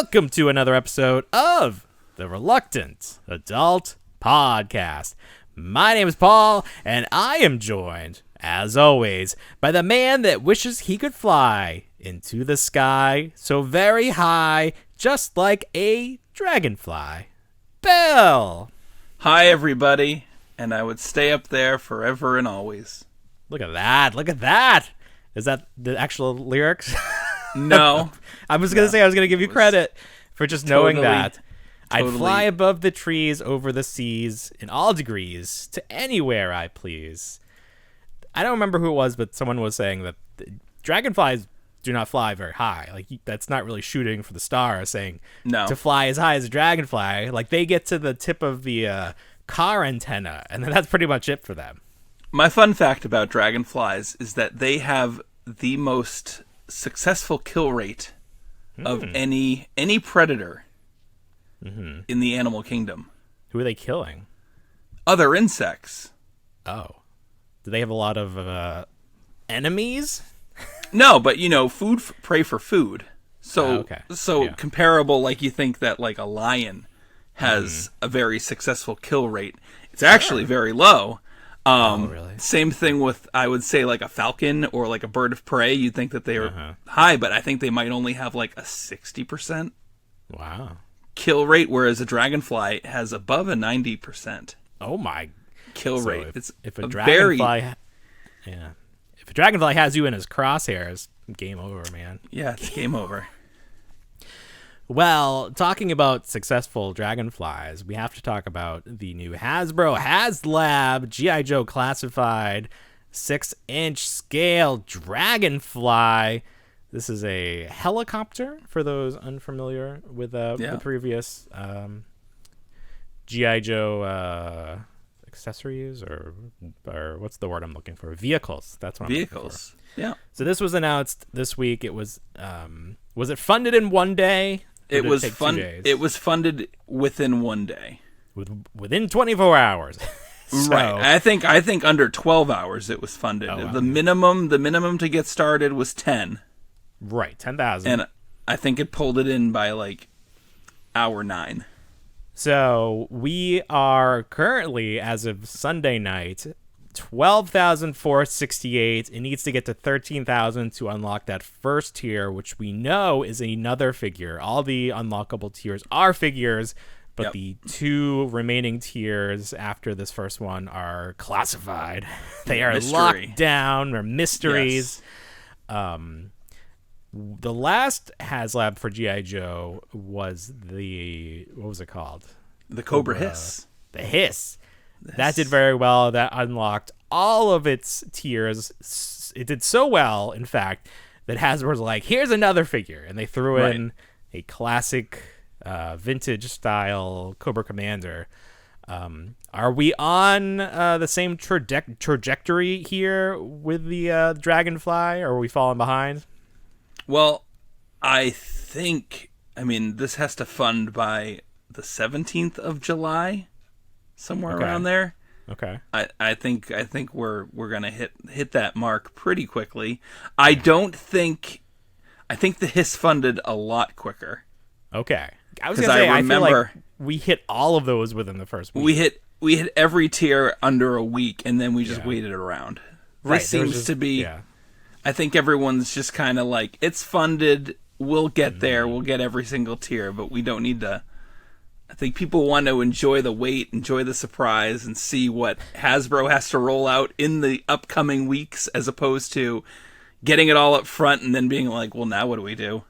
welcome to another episode of the Reluctant Adult Podcast. My name is Paul, and I am joined, as always, by the man that wishes he could fly into the sky so very high, just like a dragonfly. Bill! Hi, everybody, and I would stay up there forever and always. Look at that, look at that! Is that the actual lyrics? No. I was going to say I was going to give you credit for just knowing that. Totally. I'd fly above the trees, over the seas, in all degrees, to anywhere I please. I don't remember who it was, but someone was saying that dragonflies do not fly very high. Like, that's not really shooting for the stars, saying No. to fly as high as a dragonfly. Like, they get to the tip of the car antenna, and then that's pretty much it for them. My fun fact about dragonflies is that they have the most successful kill rate of any predator in the animal kingdom. Who are they killing? Other insects. Oh. Do they have a lot of enemies? No, but food prey for food. So okay. Yeah. Comparable, like you think that like a lion has a very successful kill rate. It's actually very low. Really? Same thing with, I would say, like a falcon or like a bird of prey. You'd think that they are high, but I think they might only have like a 60% Wow. kill rate, whereas a dragonfly has above a 90% Oh my kill So rate. If a dragonfly if a dragonfly has you in his crosshairs, game over, man. Yeah, it's game over. Well, talking about successful dragonflies, we have to talk about the new HasLab G.I. Joe classified 6-inch scale dragonfly. This is a helicopter for those unfamiliar with the previous G.I. Joe accessories or what's the word I'm looking for? Vehicles. That's what I'm looking for. Yeah. So this was announced this week. It was it funded in one day? It was funded within 1 day. Within 24 hours. Right. I think under 12 hours it was funded. Oh, wow. The minimum to get started was 10. Right, 10,000. And I think it pulled it in by like hour 9. So we are currently, as of Sunday night, 12,468. It needs to get to 13,000 to unlock that first tier, which we know is another figure. All the unlockable tiers are figures, but the two remaining tiers after this first one are classified. They are locked down. They're mysteries. Yes. The last HasLab for G.I. Joe was what was it called? The Cobra Hiss. The Hiss. That did very well. That unlocked all of its tiers. It did so well, in fact, that Hasbro was like, here's another figure. And they threw in a classic vintage-style Cobra Commander. Are we on the same trajectory here with the Dragonfly, or are we falling behind? Well, this has to fund by the 17th of July. Somewhere around there. Okay. I think we're gonna hit that mark pretty quickly. I think the Hiss funded a lot quicker. Okay. I was gonna say I feel like we hit all of those within the first week. We hit every tier under a week, and then we just waited around. This seems to be. Yeah. I think everyone's just kind of like, it's funded. We'll get there. We'll get every single tier, but we don't need to. I think people want to enjoy the wait, enjoy the surprise, and see what Hasbro has to roll out in the upcoming weeks, as opposed to getting it all up front and then being like, well, now what do we do?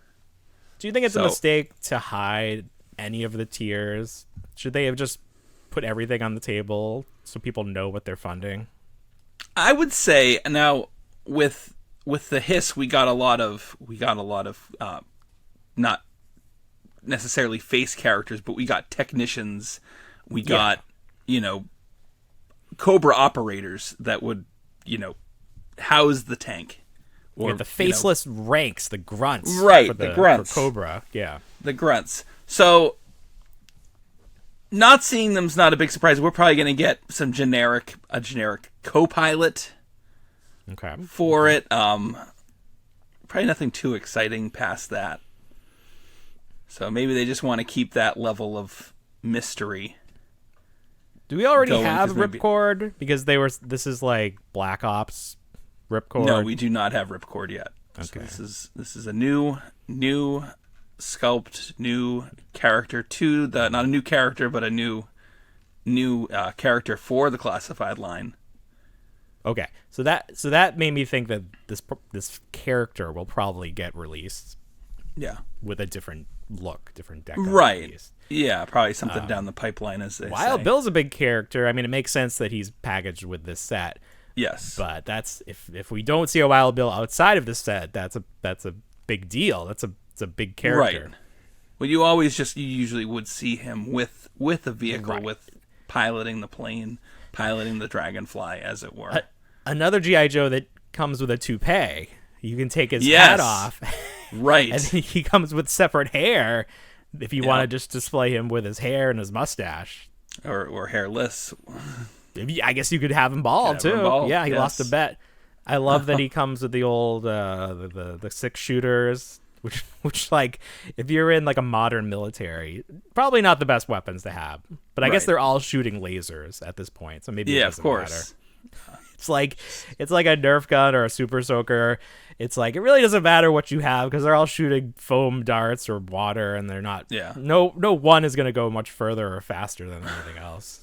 Do you think it's a mistake to hide any of the tiers? Should they have just put everything on the table so people know what they're funding? I would say now with the Hiss, we got a lot of not necessarily face characters, but we got technicians, we got Cobra operators that would house the tank, or the faceless ranks, the grunts, the grunts for Cobra, the grunts. So not seeing them's not a big surprise. We're probably going to get a generic co-pilot for it. Probably nothing too exciting past that. So maybe they just want to keep that level of mystery. Do we already have Ripcord? Because this is like Black Ops Ripcord. No, we do not have Ripcord yet. Okay. So this is a new sculpt, new character not a new character, but a new character for the classified line. Okay, so that made me think that this character will probably get released. Yeah, with a different look, different deck. Right. Yeah, probably something down the pipeline, as they say. Wild Bill's a big character. I mean, it makes sense that he's packaged with this set. Yes, but that's if we don't see a Wild Bill outside of this set, that's a big deal. It's a big character. Right. Well, you usually would see him with a vehicle, right, with piloting the plane, piloting the Dragonfly, as it were. Another G.I. Joe that comes with a toupee. You can take his hat off. Right. And he comes with separate hair if you want to just display him with his hair and his mustache. Or hairless. I guess you could have him bald, too. Yeah, he lost a bet. I love that he comes with the old the 6-shooters, which like if you're in like a modern military, probably not the best weapons to have. But I guess they're all shooting lasers at this point, so maybe it doesn't matter. It's like a Nerf gun or a Super Soaker. It's like it really doesn't matter what you have because they're all shooting foam darts or water, and they're not. Yeah. No one is going to go much further or faster than anything else.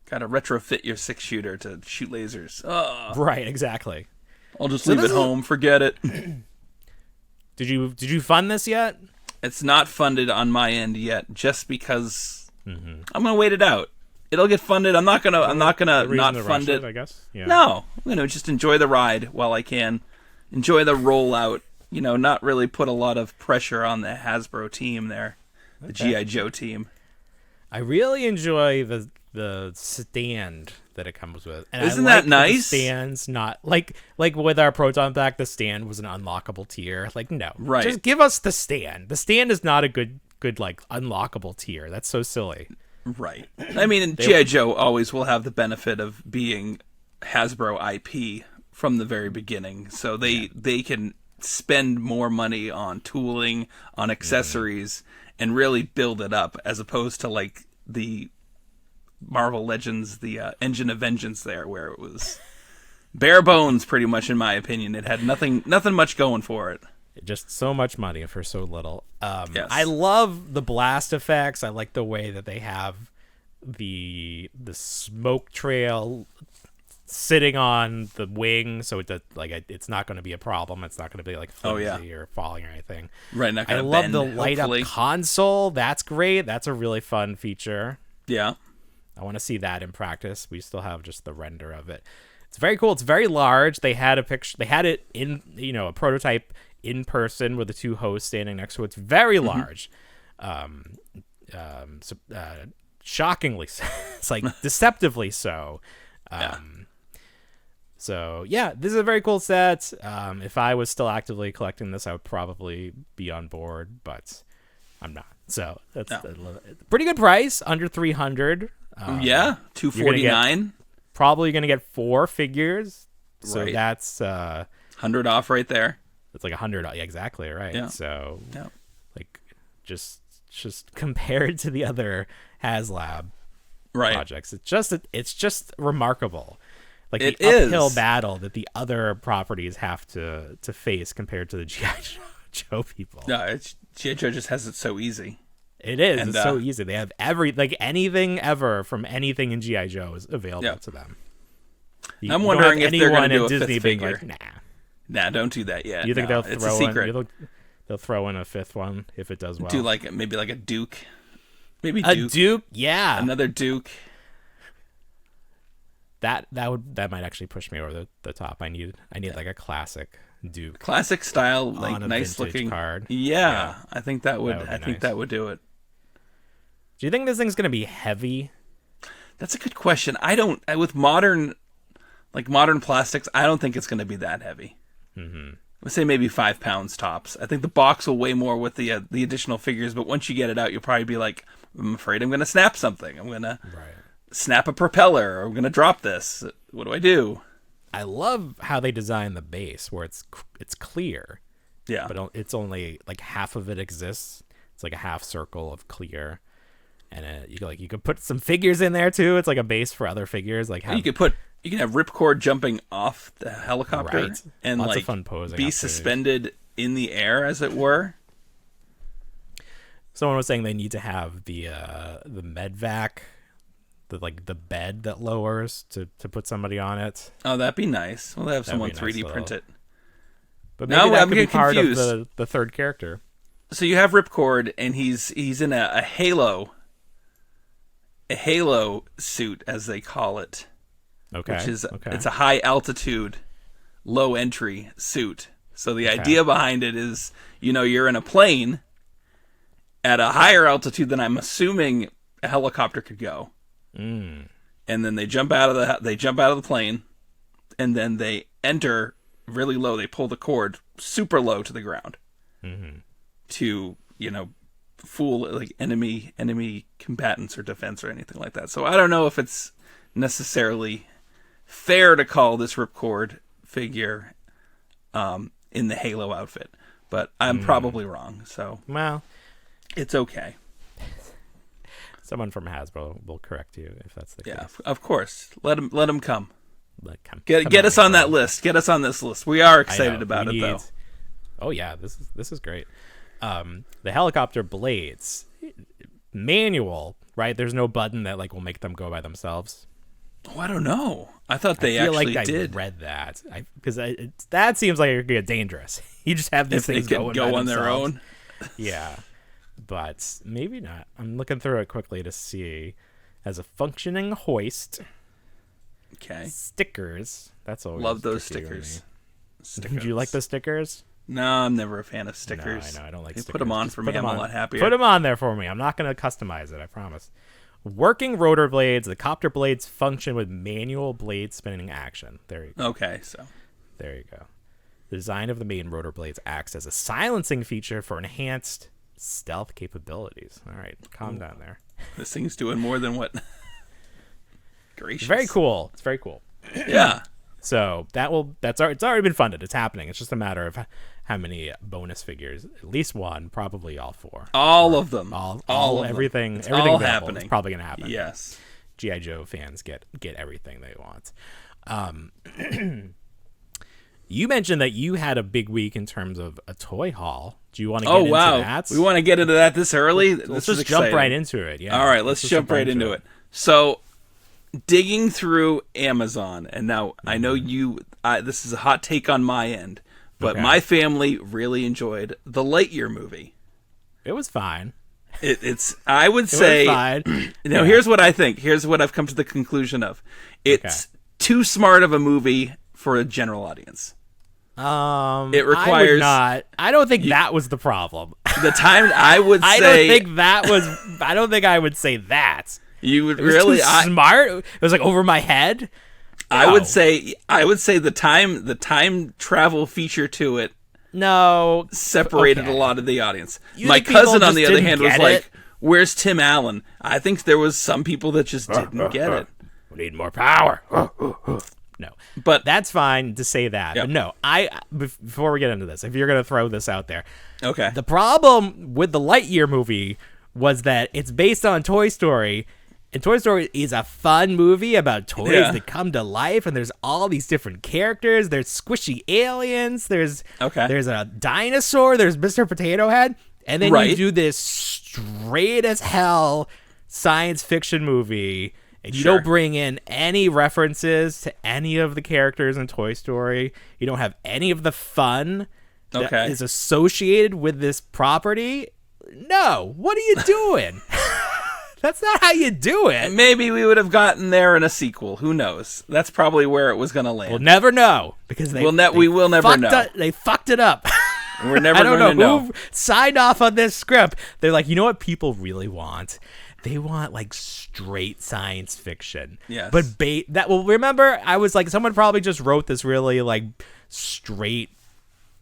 Got to retrofit your 6-shooter to shoot lasers. Oh. Right, exactly. I'll just leave it home. Forget it. Did you fund this yet? It's not funded on my end yet, just because I'm gonna wait it out. It'll get funded. I'm not gonna not fund it. I guess. Yeah. No, I'm gonna just enjoy the ride while I can. Enjoy the rollout. Not really put a lot of pressure on the Hasbro team there, the G.I. Joe team. I really enjoy the stand that it comes with. And isn't that nice? The stand's not like with our Proton Pack, the stand was an unlockable tier. Like, no, right? Just give us the stand. The stand is not a good like unlockable tier. That's so silly. Right. I mean, G.I. Joe always will have the benefit of being Hasbro IP from the very beginning, so they can spend more money on tooling, on accessories, and really build it up, as opposed to like the Marvel Legends, the Engine of Vengeance there, where it was bare bones, pretty much, in my opinion. It had nothing much going for it. Just so much money for so little. Yes. I love the blast effects. I like the way that they have the smoke trail sitting on the wing, so it's not going to be a problem. It's not going to be like flimsy or falling or anything. Right. I love the light up console. That's great. That's a really fun feature. Yeah. I want to see that in practice. We still have just the render of it. It's very cool. It's very large. They had a picture. They had it in a prototype in person with the two hosts standing next to it. It's very large. Shockingly so. It's like deceptively so. So yeah, this is a very cool set. If I was still actively collecting this, I would probably be on board, but I'm not. So that's a pretty good price, under $300. $249. Probably gonna get 4 figures. So that's 100 off right there. It's like 100. Yeah, exactly right. Yeah. So like just compared to the other HasLab projects, it's just remarkable. Like the uphill battle that the other properties have to face compared to the G.I. Joe people. No, G.I. Joe just has it so easy. It is. And, it's so easy. They have anything ever from anything in G.I. Joe is available to them. I'm wondering if they're going to do a Disney fifth figure. Like, nah, don't do that yet. You think they'll it's a secret. They'll throw in a 5th one if it does well. Do maybe like a Duke. Maybe a Duke. Yeah, another Duke. That might actually push me over the top. I need like a classic Duke, classic style, like nice looking card. Yeah, I think that would. I think that would do it. Do you think this thing's gonna be heavy? That's a good question. I don't. With modern plastics, I don't think it's gonna be that heavy. Let's say maybe 5 pounds tops. I think the box will weigh more with the additional figures, but once you get it out, you'll probably be like, I'm afraid I'm gonna snap something. I'm gonna snap a propeller, or I'm gonna drop this. What do I do? I love how they design the base where it's clear. Yeah. But it's only like half of it exists. It's like a half circle of clear. And you could put some figures in there too. It's like a base for other figures. Like you can have Ripcord jumping off the helicopter and lots like of fun posing be suspended in the air, as it were. Someone was saying they need to have the medvac, the bed that lowers to put somebody on it. Oh, that'd be nice. We'll have someone 3D print it. But maybe that could be part of the third character. So you have Ripcord, and he's in a Halo suit, as they call it. Okay. Which is it's a high altitude, low entry suit. So the idea behind it is, you're in a plane at a higher altitude than I'm assuming a helicopter could go. Mm. And then they jump out of the plane, and then they enter really low. They pull the cord super low to the ground to fool like enemy combatants or defense or anything like that. So I don't know if it's necessarily fair to call this Ripcord figure in the Halo outfit, but I'm probably wrong. So it's okay. Someone from Hasbro will correct you if that's the case. Yeah, of course. Let him come. Get us on that list. Get us on this list. We are excited about it, though. Oh yeah, this is great. The helicopter blades, manual, right? There's no button that will make them go by themselves. Oh, I don't know. I thought they actually did. I read that because that seems like it could get dangerous. You just have these things going go on their own. Yeah, but maybe not. I'm looking through it quickly to see. As a functioning hoist. Okay. Stickers. That's always love those stickers. Do you like the stickers? No, I'm never a fan of stickers. No, I don't like stickers. Put them on for me. I'm a lot happier. Put them on there for me. I'm not going to customize it, I promise. Working rotor blades. The copter blades function with manual blade spinning action. There you go. Okay, so. There you go. The design of the main rotor blades acts as a silencing feature for enhanced stealth capabilities. All right, calm down there. This thing's doing more than what? Gracious. It's very cool. It's very cool. Yeah. So it's already been funded. It's happening. It's just a matter of how many bonus figures. At least one, probably all four. All of them. All of everything. It's everything all happening. It's probably gonna happen. Yes. G.I. Joe fans get everything they want. You mentioned that you had a big week in terms of a toy haul. Do you want to get into that? We want to get into that this early? Let's just jump right into it. Yeah. All right, let's jump right into it. So, digging through Amazon, and now I know this is a hot take on my end, but my family really enjoyed the Lightyear movie. It was fine. I would say, fine. Here's what I think. Here's what I've come to the conclusion of. It's too smart of a movie for a general audience. It requires I don't think that was the problem. The time I would say I don't think I would say that. You would really smart? It was like over my head. No. I would say the time travel feature to it separated a lot of the audience. My cousin on the other hand was like, "Where's Tim Allen?" I think there was some people that just didn't get it. We need more power. No, but that's fine to say that. Yep. But no, before we get into this, if you're going to throw this out there, okay. The problem with the Lightyear movie was that it's based on Toy Story, and Toy Story is a fun movie about toys that come to life, and there's all these different characters. There's squishy aliens. There's a dinosaur. There's Mr. Potato Head, and then you do this straight as hell science fiction movie. And you don't bring in any references to any of the characters in Toy Story. You don't have any of the fun that is associated with this property. No. What are you doing? That's not how you do it. Maybe we would have gotten there in a sequel. Who knows? That's probably where it was going to land. We'll never know. Because we will never know. They fucked it up. We're never going to know. Who signed off on this script. They're like, you know what people really want? They want like straight science fiction. Yes. But remember, I was like, someone probably just wrote this really like straight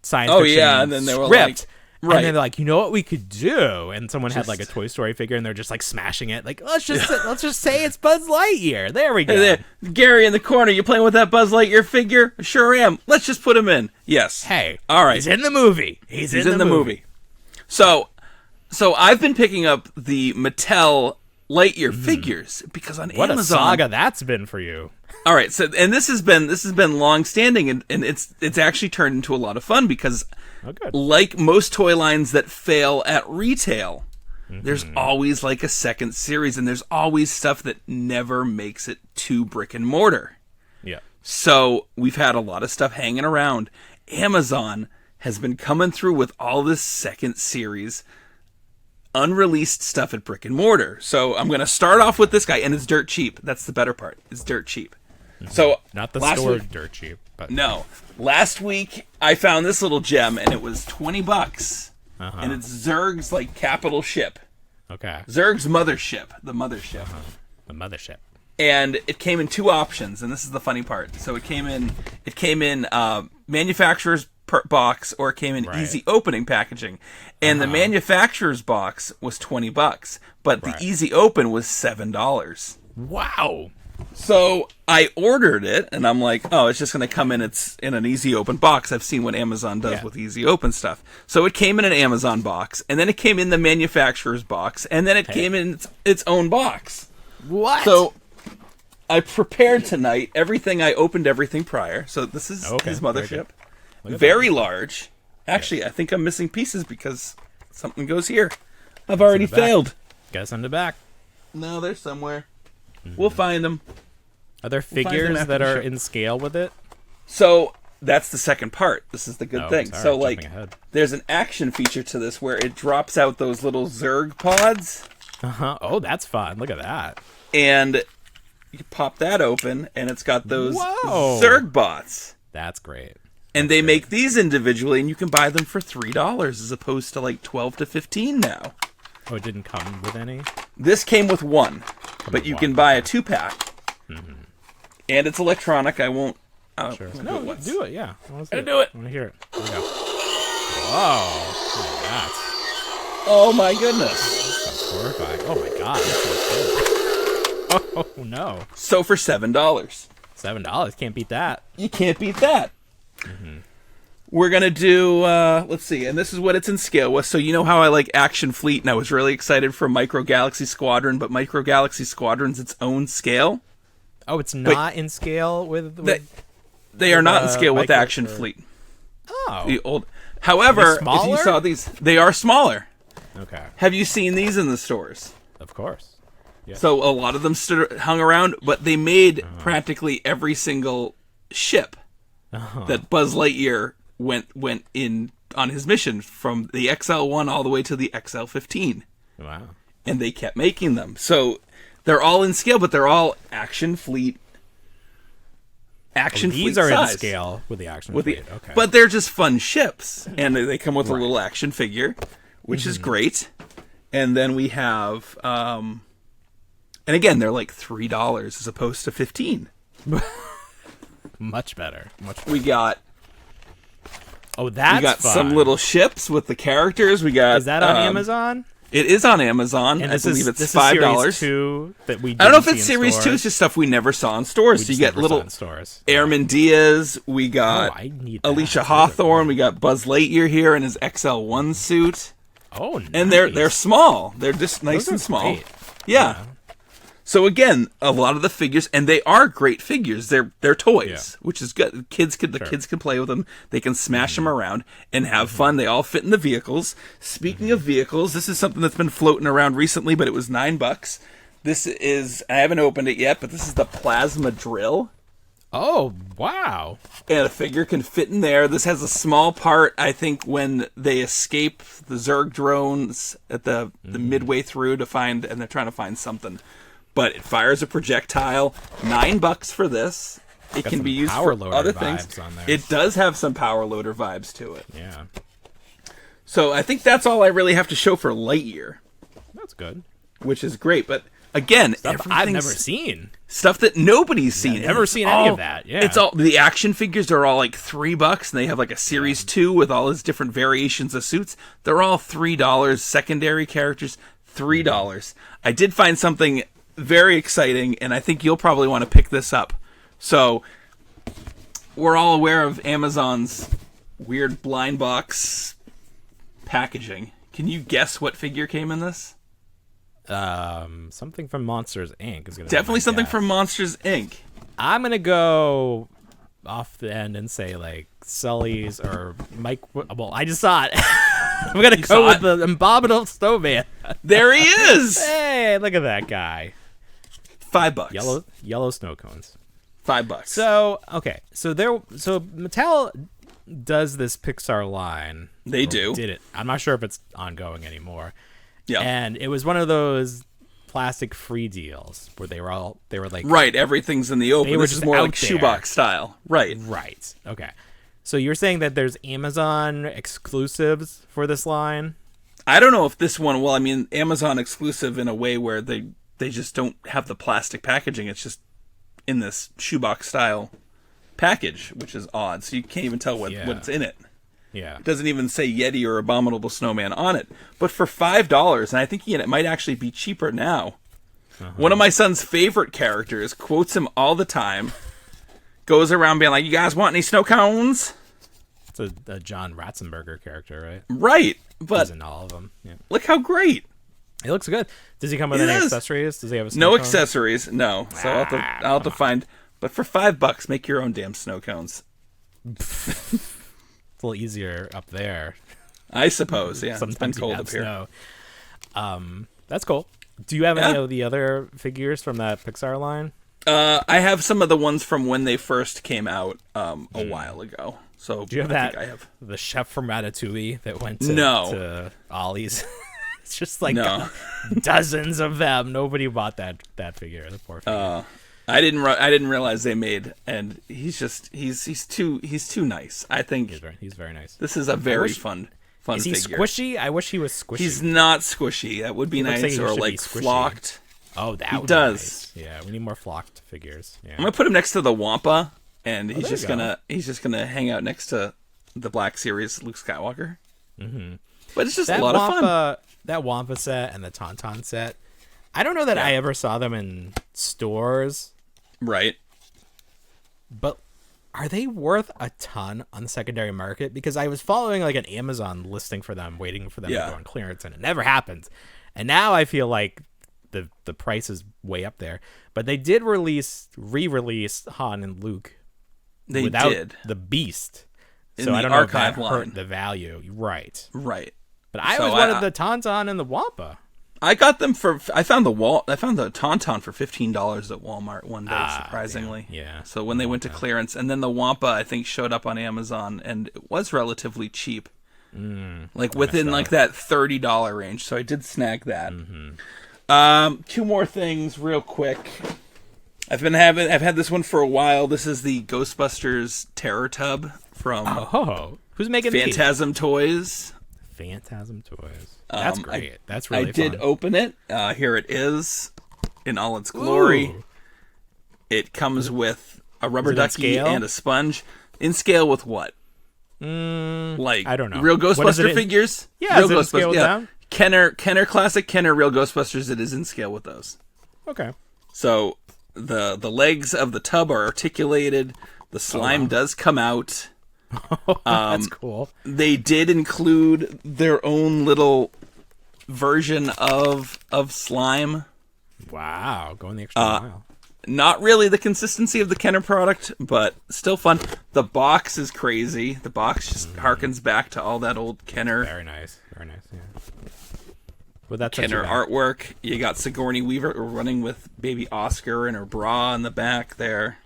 science fiction and then they were script. Right. And then they're like, you know what we could do? And someone had like a Toy Story figure, and they're just like smashing it. Like, let's just say it's Buzz Lightyear. There we go. Hey there, Gary in the corner, you playing with that Buzz Lightyear figure? Sure am. Let's just put him in. Yes. Hey. All right. He's in the movie. He's in the movie. So I've been picking up the Mattel Lightyear figures because on what Amazon. What a saga that's been for you. All right. So and this has been long standing, and it's actually turned into a lot of fun because. Oh, good. Like most toy lines that fail at retail, there's always like a second series, and there's always stuff that never makes it to brick and mortar. Yeah. So we've had a lot of stuff hanging around. Amazon has been coming through with all this second series, unreleased stuff at brick and mortar. So I'm going to start off with this guy, and it's dirt cheap. That's the better part. It's dirt cheap. So not the store dirt cheap, but no. Last week I found this little gem and it was $20, and it's Zurg's like capital ship. Okay. Zurg's mothership, the mothership. The mothership. And it came in two options, and this is the funny part. So it came in manufacturer's box, or it came in easy opening packaging. And the manufacturer's box was $20, but the easy open was $7. Wow. So I ordered it, and I'm like, oh, it's just going to come in. It's in an easy open box. I've seen what Amazon does with easy open stuff. So it came in an Amazon box, and then it came in the manufacturer's box, and then it came in its own box. What? So I prepared tonight everything. I opened everything prior. So this is his mothership. Very large. Actually, I think I'm missing pieces because something goes here. I've already failed. Guess on the back. No, they're somewhere. We'll find them. Are there figures that are in scale with it? So that's the second part. This is the good thing. Sorry, so like, there's an action feature to this where it drops out those little Zurg pods. Oh, that's fun. Look at that. And you pop that open, and it's got those Zurg bots. That's great. And they make these individually, and you can buy them for $3 as opposed to like $12 to $15 now. Oh, it didn't come with any? This came with one, but you can buy a 2-pack. And it's electronic. I won't. Sure. No, do it. Yeah, I want to do it. I want to hear it. Here we go. Whoa! Look at that. Oh my goodness! That's horrifying. Oh my god! That's so cool. Oh no! So for $7. $7, can't beat that. You can't beat that. We're gonna do. Let's see, and this is what it's in scale with. So you know how I like Action Fleet, and I was really excited for Micro Galaxy Squadron, but Micro Galaxy Squadron's its own scale. Oh, it's not in scale with they are not in scale with Action Fleet. Oh, the old. However, if you saw these, they are smaller. Okay. Have you seen these in the stores? Of course. Yeah. So a lot of them hung around, but they made practically every single ship that Buzz Lightyear went in on his mission, from the XL1 all the way to the XL15. Wow. And they kept making them. So they're all in scale, but they're all Action Fleet. These are in scale with the Action Fleet. Okay. But they're just fun ships, and they come with a little action figure, which is great. And then we have, and again, they're like $3 as opposed to $15. Much better. We got. Oh, that's we got fun. Some little ships with the characters. We got. Is that on Amazon? It is on Amazon. And I believe it's $5. Series 2 that we. I don't know if it's Series 2. It's just stuff we never saw in stores. So you get little Airman Diaz. We got Alicia Hawthorne. We got Buzz Lightyear here in his XL1 suit. Oh, nice. And they're small. They're just nice and small. Yeah. So again, a lot of the figures, and they are great figures. They're toys, which is good. Kids can play with them. They can smash them around and have fun. They all fit in the vehicles. Speaking of vehicles, this is something that's been floating around recently, but it was $9. This is, I haven't opened it yet, but this is the plasma drill. Oh, wow. And a figure can fit in there. This has a small part, I think, when they escape the Zurg drones at the midway through and they're trying to find something. But it fires a projectile. $9 for this. It can be used for other things. On there. It does have some power loader vibes to it. Yeah. So I think that's all I really have to show for Lightyear. That's good. Which is great. But Again, stuff I've never seen. Stuff that nobody's seen. I've never seen any of that. Yeah. It's all the action figures are all like $3, and they have like a series 2 with all its different variations of suits. They're all $3. Secondary characters, $3. I did find something very exciting, and I think you'll probably want to pick this up. So, we're all aware of Amazon's weird blind box packaging. Can you guess what figure came in this? Something from Monsters Inc. is gonna definitely something from Monsters Inc. I'm gonna go off the end and say like Sully's or Mike. Well, I just saw it. I'm gonna go with the abominable snowman. There he is. Hey, look at that guy. $5. Yellow snow cones. $5. So okay, so Mattel does this Pixar line. They do. Did it? I'm not sure if it's ongoing anymore. Yeah. And it was one of those plastic free deals where they were like right, everything's in the open. This is more like shoebox style. Right. Right. Okay. So you're saying that there's Amazon exclusives for this line? I don't know if this one, well, I mean, Amazon exclusive in a way where they just don't have the plastic packaging. It's just in this shoebox style package, which is odd. So you can't even tell what's in it. Yeah. It doesn't even say Yeti or Abominable Snowman on it. But for $5, and I think it might actually be cheaper now, one of my son's favorite characters, quotes him all the time, goes around being like, you guys want any snow cones? It's a John Ratzenberger character, right? Right. But he's in all of them. Yeah. Look how great. It looks good. Does he come with any accessories? Does he have a snow No cone? accessories, no. So I'll have to find. But for $5, make your own damn snow cones. It's a little easier up there. I suppose, yeah. Sometimes it's been cold up here. Snow. That's cool. Do you have any of the other figures from that Pixar line? I have some of the ones from when they first came out a while ago. So do you have the chef from Ratatouille that went to Ollie's? It's just like dozens of them. Nobody bought that figure. The poor figure. I didn't realize they made, and he's too nice. I think he's very nice. This is a very fun is he figure. Squishy? I wish he was squishy. He's not squishy. That would be nice, or like flocked. Oh, that would does. Be nice. Yeah, we need more flocked figures. Yeah. I'm gonna put him next to the Wampa, and he's just gonna hang out next to the Black Series Luke Skywalker. Mm-hmm. But it's just a lot of fun. That Wampa set and the Tauntaun set. I don't know that I ever saw them in stores. Right. But are they worth a ton on the secondary market? Because I was following like an Amazon listing for them, waiting for them to go on clearance, and it never happens. And now I feel like the price is way up there. But they did re-release Han and Luke without the Beast. So I don't know if that hurt the value. Right. Right. But I always wanted the Tauntaun and the Wampa. I got them I found the Tauntaun for $15 at Walmart one day, surprisingly. Damn. Yeah. So when they went to clearance, and then the Wampa I think showed up on Amazon, and it was relatively cheap, like within like that $30 range. So I did snag that. Mm-hmm. Two more things, real quick. I've had this one for a while. This is the Ghostbusters Terror Tub from who's making Phantasm Toys. Phantasm Toys. That's great. That's really fun. I did open it. Here it is in all its glory. Ooh. It comes with a rubber ducky and a sponge. In scale with what? Like I don't know. Real Ghostbuster figures? Yeah, real Ghostbusters. Yeah. Kenner Classic, Kenner Real Ghostbusters. It is in scale with those. Okay. So the legs of the tub are articulated. The slime does come out. That's cool. They did include their own little version of slime. Wow, going the extra mile. Not really the consistency of the Kenner product, but still fun. The box is crazy. The box just harkens back to all that old Kenner. Very nice. Very nice. Yeah. Well, that's Kenner artwork. You got Sigourney Weaver running with baby Oscar in her bra in the back there.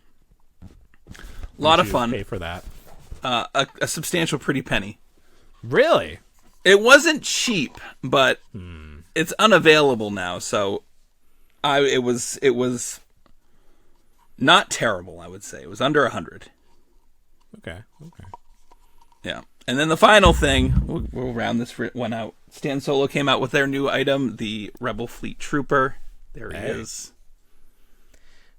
A lot of fun. Pay for that. A substantial pretty penny. Really? It wasn't cheap, but it's unavailable now. So, it was not terrible. I would say it was under 100. Okay. Yeah, and then the final thing, we'll round this one out. Stan Solo came out with their new item, the Rebel Fleet Trooper. There he is.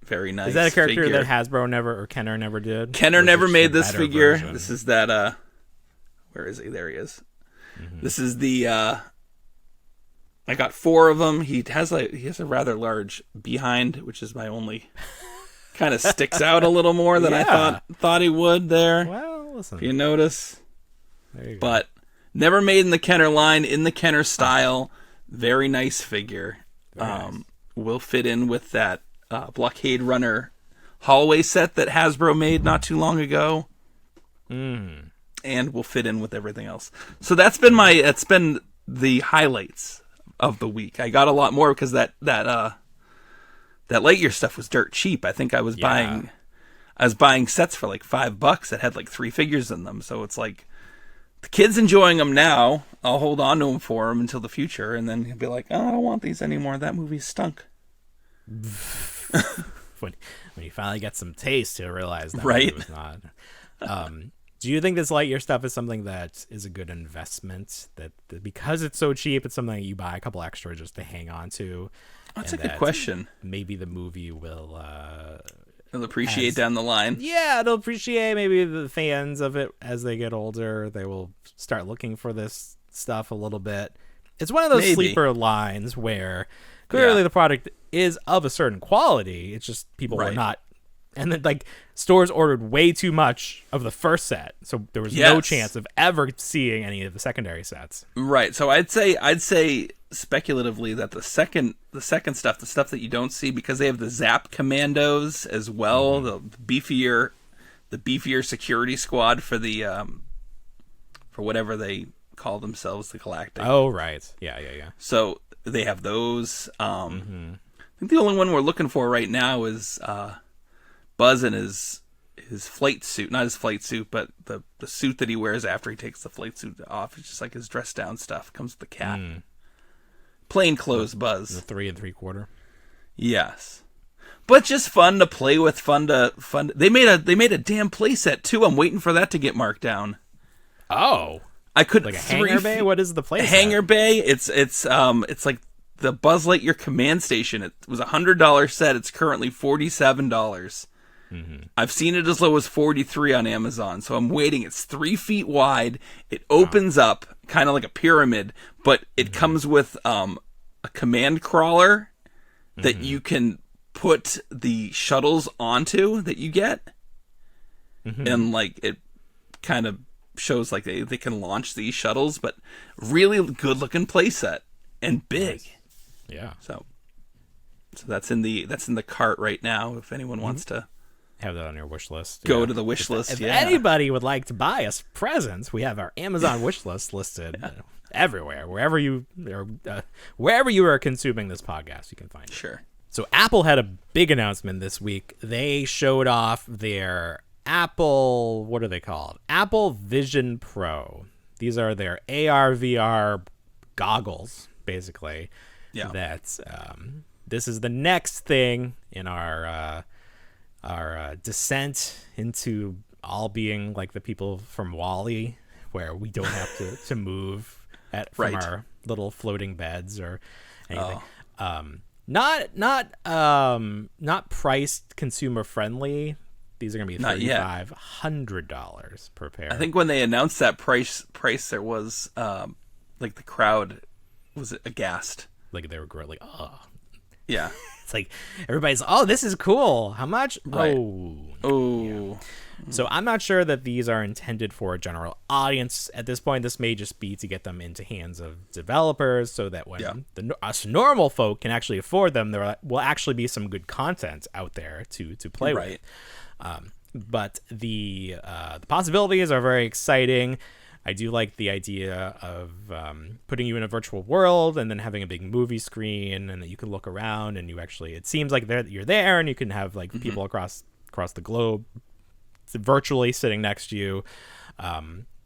Very nice. Is that a character figure. that Hasbro never or Kenner never did? Kenner never made this figure. Version? This is that. Where is he? There he is. Mm-hmm. This is the. I got 4 of them. He has a rather large behind, which is my only. Kind of sticks out a little more than I thought he would there. Well, listen. If you notice. There you go. But never made in the Kenner line, in the Kenner style. Very nice figure. Nice. Will fit in with that Blockade Runner hallway set that Hasbro made not too long ago. And will fit in with everything else. So that's been the highlights of the week. I got a lot more because that Lightyear stuff was dirt cheap. I think I was buying sets for like $5 that had like 3 figures in them. So it's like the kid's enjoying them now. I'll hold on to them for him until the future, and then he'll be like, "Oh, I don't want these anymore. That movie stunk." when you finally get some taste, to realize that right? It was not. Do you think this Lightyear stuff is something that is a good investment? That because it's so cheap, it's something that you buy a couple extra just to hang on to? That's a good question. Maybe the movie will it'll appreciate down the line. Yeah, it'll appreciate. Maybe the fans of it as they get older, they will start looking for this stuff a little bit. It's one of those sleeper lines where clearly the product is of a certain quality. It's just people were not. And then, like, stores ordered way too much of the first set, so there was no chance of ever seeing any of the secondary sets. Right. So I'd say speculatively that the second stuff, the stuff that you don't see, because they have the Zap Commandos as well, the beefier security squad for the for whatever they call themselves, the Galactic. Oh, right. Yeah. So they have those. I think the only one we're looking for right now is Buzz in his flight suit, not his flight suit, but the suit that he wears after he takes the flight suit off. It's just like his dress down stuff. Comes with the cat. Plain clothes Buzz. The 3 3/4. Yes. But just fun to play with, fun. They made a damn playset too. I'm waiting for that to get marked down. Oh. I could like a hangar bay? What is the playset? Hangar bay. It's like the Buzz Lightyear command station. It was $100 set. It's currently $47. I've seen it as low as $43 on Amazon, so I'm waiting. It's 3 feet wide. It opens up kind of like a pyramid, but it comes with a command crawler that you can put the shuttles onto that you get, and like it kind of shows like they can launch these shuttles, but really good looking playset and big. Nice. Yeah. So that's in the cart right now. If anyone wants to have that on your wish list, go to the wish list. If anybody would like to buy us presents, we have our Amazon wish list listed everywhere, wherever you are consuming this podcast, you can find it. Sure. So Apple had a big announcement this week. They showed off their Apple, what are they called? Apple Vision Pro. These are their AR VR goggles, basically. Yeah. That's this is the next thing in our descent into all being like the people from WALL-E, where we don't have to move from our little floating beds or anything. Not priced consumer friendly. These are going to be $3,500 per pair. I think when they announced that price there was like the crowd was aghast. Like they were like, oh. Yeah. It's like everybody's, oh, this is cool. How much? Right. Oh. Yeah. So I'm not sure that these are intended for a general audience at this point. This may just be to get them into hands of developers so that when us normal folk can actually afford them, there will actually be some good content out there to play with. But the possibilities are very exciting. I do like the idea of putting you in a virtual world and then having a big movie screen and that you can look around and you actually, it seems like you're there and you can have like people across the globe virtually sitting next to you.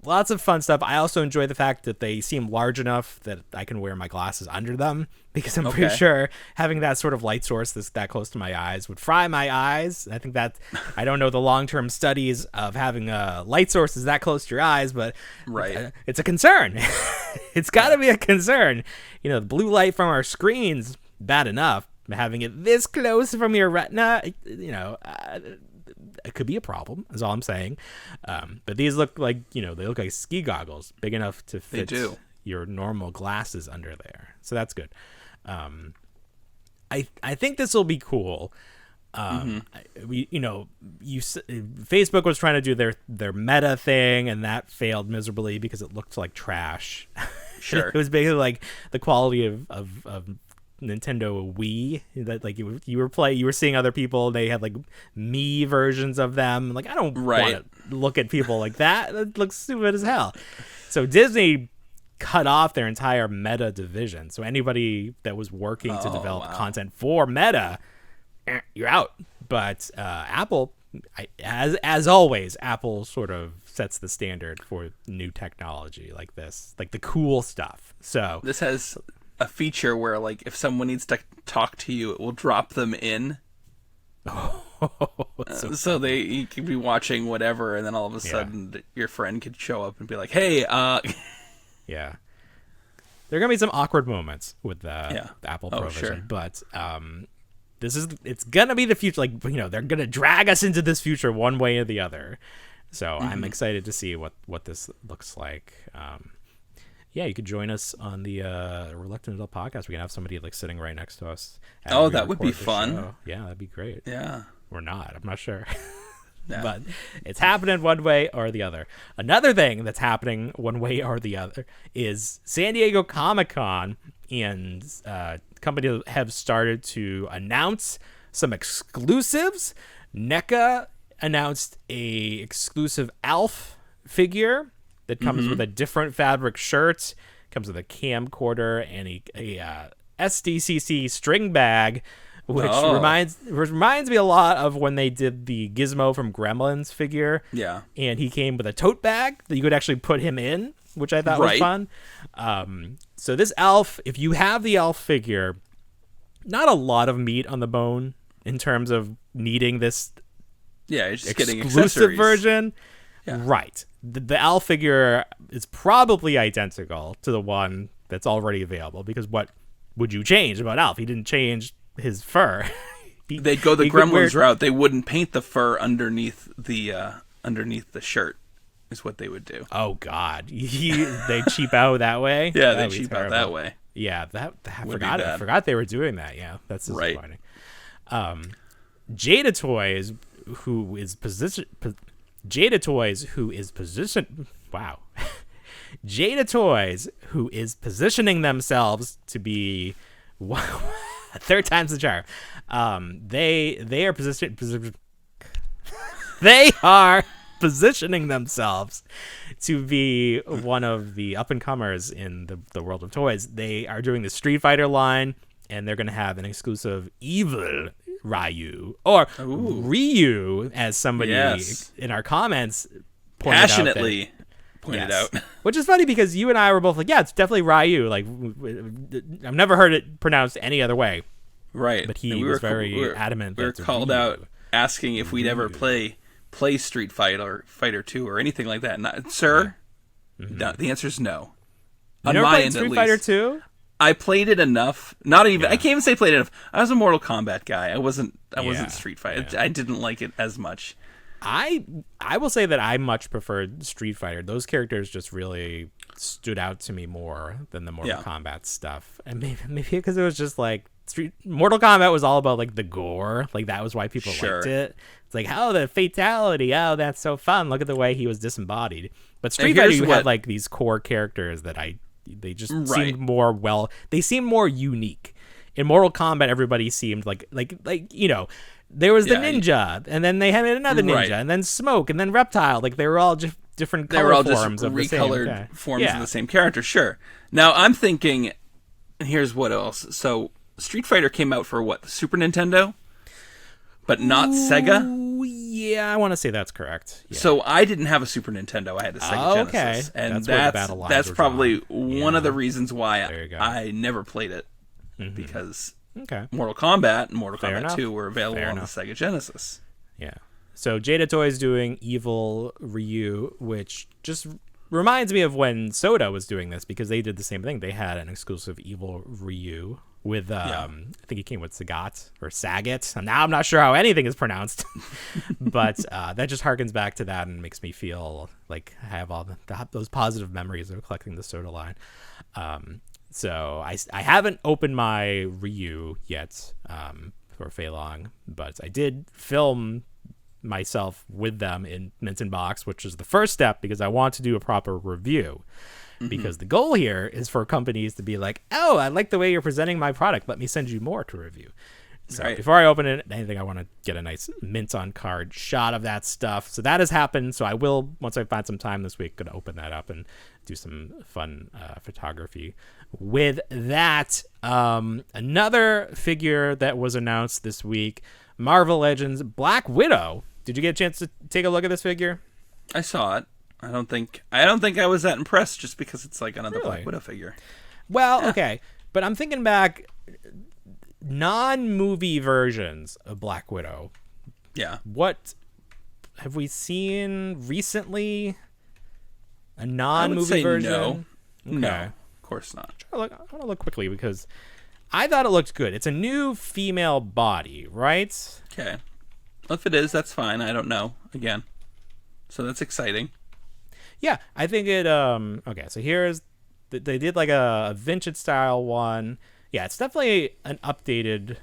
Lots of fun stuff. I also enjoy the fact that they seem large enough that I can wear my glasses under them, because I'm pretty sure having that sort of light source that close to my eyes would fry my eyes. I think that I don't know the long-term studies of having light sources that close to your eyes, but it's a concern. It's got to be a concern. You know, the blue light from our screens, bad enough. having it this close from your retina, it could be a problem, is all I'm saying. But these look like, they look like ski goggles, big enough to fit your normal glasses under there. So that's good. I think this will be cool. Facebook was trying to do their meta thing, and that failed miserably because it looked like trash. Sure. It was basically like the quality of Nintendo Wii, that like you were seeing other people, they had like me versions of them. Like, I don't want to look at people like that. That looks stupid as hell. So Disney cut off their entire meta division. So anybody that was working to develop content for meta, you're out. But Apple, as always, Apple sort of sets the standard for new technology like this, like the cool stuff. So this has a feature where, like, if someone needs to talk to you, it will drop them in. So you could be watching whatever, and then all of a sudden your friend could show up and be like, "Hey, yeah." There are gonna be some awkward moments with the Apple provision, but it's gonna be the future. Like, they're gonna drag us into this future one way or the other. So I'm excited to see what this looks like. You could join us on the Reluctant Adult podcast. We can have somebody like sitting right next to us. That would be fun. Show. Yeah, that'd be great. Yeah. Or not. I'm not sure. But it's happening one way or the other. Another thing that's happening one way or the other is San Diego Comic-Con, and companies have started to announce some exclusives. NECA announced a exclusive Alf figure that comes with a different fabric shirt, comes with a camcorder and a SDCC string bag, which reminds me a lot of when they did the Gizmo from Gremlins figure. Yeah. And he came with a tote bag that you could actually put him in, which I thought was fun. So this Alf, if you have the Alf figure, not a lot of meat on the bone in terms of needing this you're just exclusive version. Yeah. Right. The Alf figure is probably identical to the one that's already available, because what would you change about Alf? He didn't change his fur. They'd go the Gremlins route. They wouldn't paint the fur underneath the shirt, is what they would do. Oh God, they cheap out that way. Yeah, they cheap out that way. Yeah, I forgot they were doing that. Yeah, that's disappointing. Jada Toys, who is positioning themselves to be third time's the charm. They are positioning themselves to be one of the up and comers in the world of toys. They are doing the Street Fighter line, and they're going to have an exclusive evil Ryu, or Ryu, as somebody in our comments passionately pointed out. Which is funny, because you and I were both like, yeah, it's definitely Ryu. Like, I've never heard it pronounced any other way. Right. But he was very adamant. We were called out asking if we'd ever play Street Fighter 2 or anything like that. Sir, no, the answer is no. You never played Street Fighter 2? I played it enough. Not even. I can't even say played it enough. I was a Mortal Kombat guy. I wasn't Street Fighter. I didn't like it as much. I will say that I much preferred Street Fighter. Those characters just really stood out to me more than the Mortal Kombat stuff. And maybe because it was just like Mortal Kombat was all about like the gore. Like, that was why people liked it. It's like, oh, the fatality. Oh, that's so fun. Look at the way he was disembodied. But Street Fighter, you had like these core characters that they just seemed more they seemed more unique. In Mortal Kombat, everybody seemed like there was the ninja, and then they had another ninja, and then Smoke, and then Reptile. Like, they were all just different color forms of the same. Recolored forms of the same character, sure. Now, I'm thinking, here's what else. So, Street Fighter came out for what, the Super Nintendo? But not Sega? Yeah, I want to say that's correct. Yeah. So I didn't have a Super Nintendo. I had a Sega Genesis. And that's probably one of the reasons why I never played it. Because Mortal Kombat and Mortal Kombat 2 were available on the Sega Genesis. Yeah. So Jada Toys doing Evil Ryu, which just reminds me of when Soda was doing this, because they did the same thing. They had an exclusive evil Ryu with I think he came with Sagat. And now I'm not sure how anything is pronounced, but that just harkens back to that and makes me feel like I have all those positive memories of collecting the Soda line. So I haven't opened my Ryu yet for Fei Long, but I did film myself with them in Mint in Box, which is the first step, because I want to do a proper review. Because the goal here is for companies to be like, oh, I like the way you're presenting my product, let me send you more to review. So before I open it, I think I want to get a nice mint on card shot of that stuff. So that has happened. So I will, once I find some time this week, gonna open that up and do some fun photography with that. Another figure that was announced this week, Marvel Legends Black Widow. Did you get a chance to take a look at this figure? I saw it. I don't think I was that impressed, just because it's like another Really? Black Widow figure. Well, okay, but I'm thinking back, non-movie versions of Black Widow. Yeah. What have we seen recently? A non-movie version? No. Okay. No, of course not. I want to look quickly, because I thought it looked good. It's a new female body, right? Okay. If it is, that's fine. I don't know. Again. So that's exciting. Yeah, I think it, okay, so here's, they did like a vintage style one. Yeah, it's definitely an updated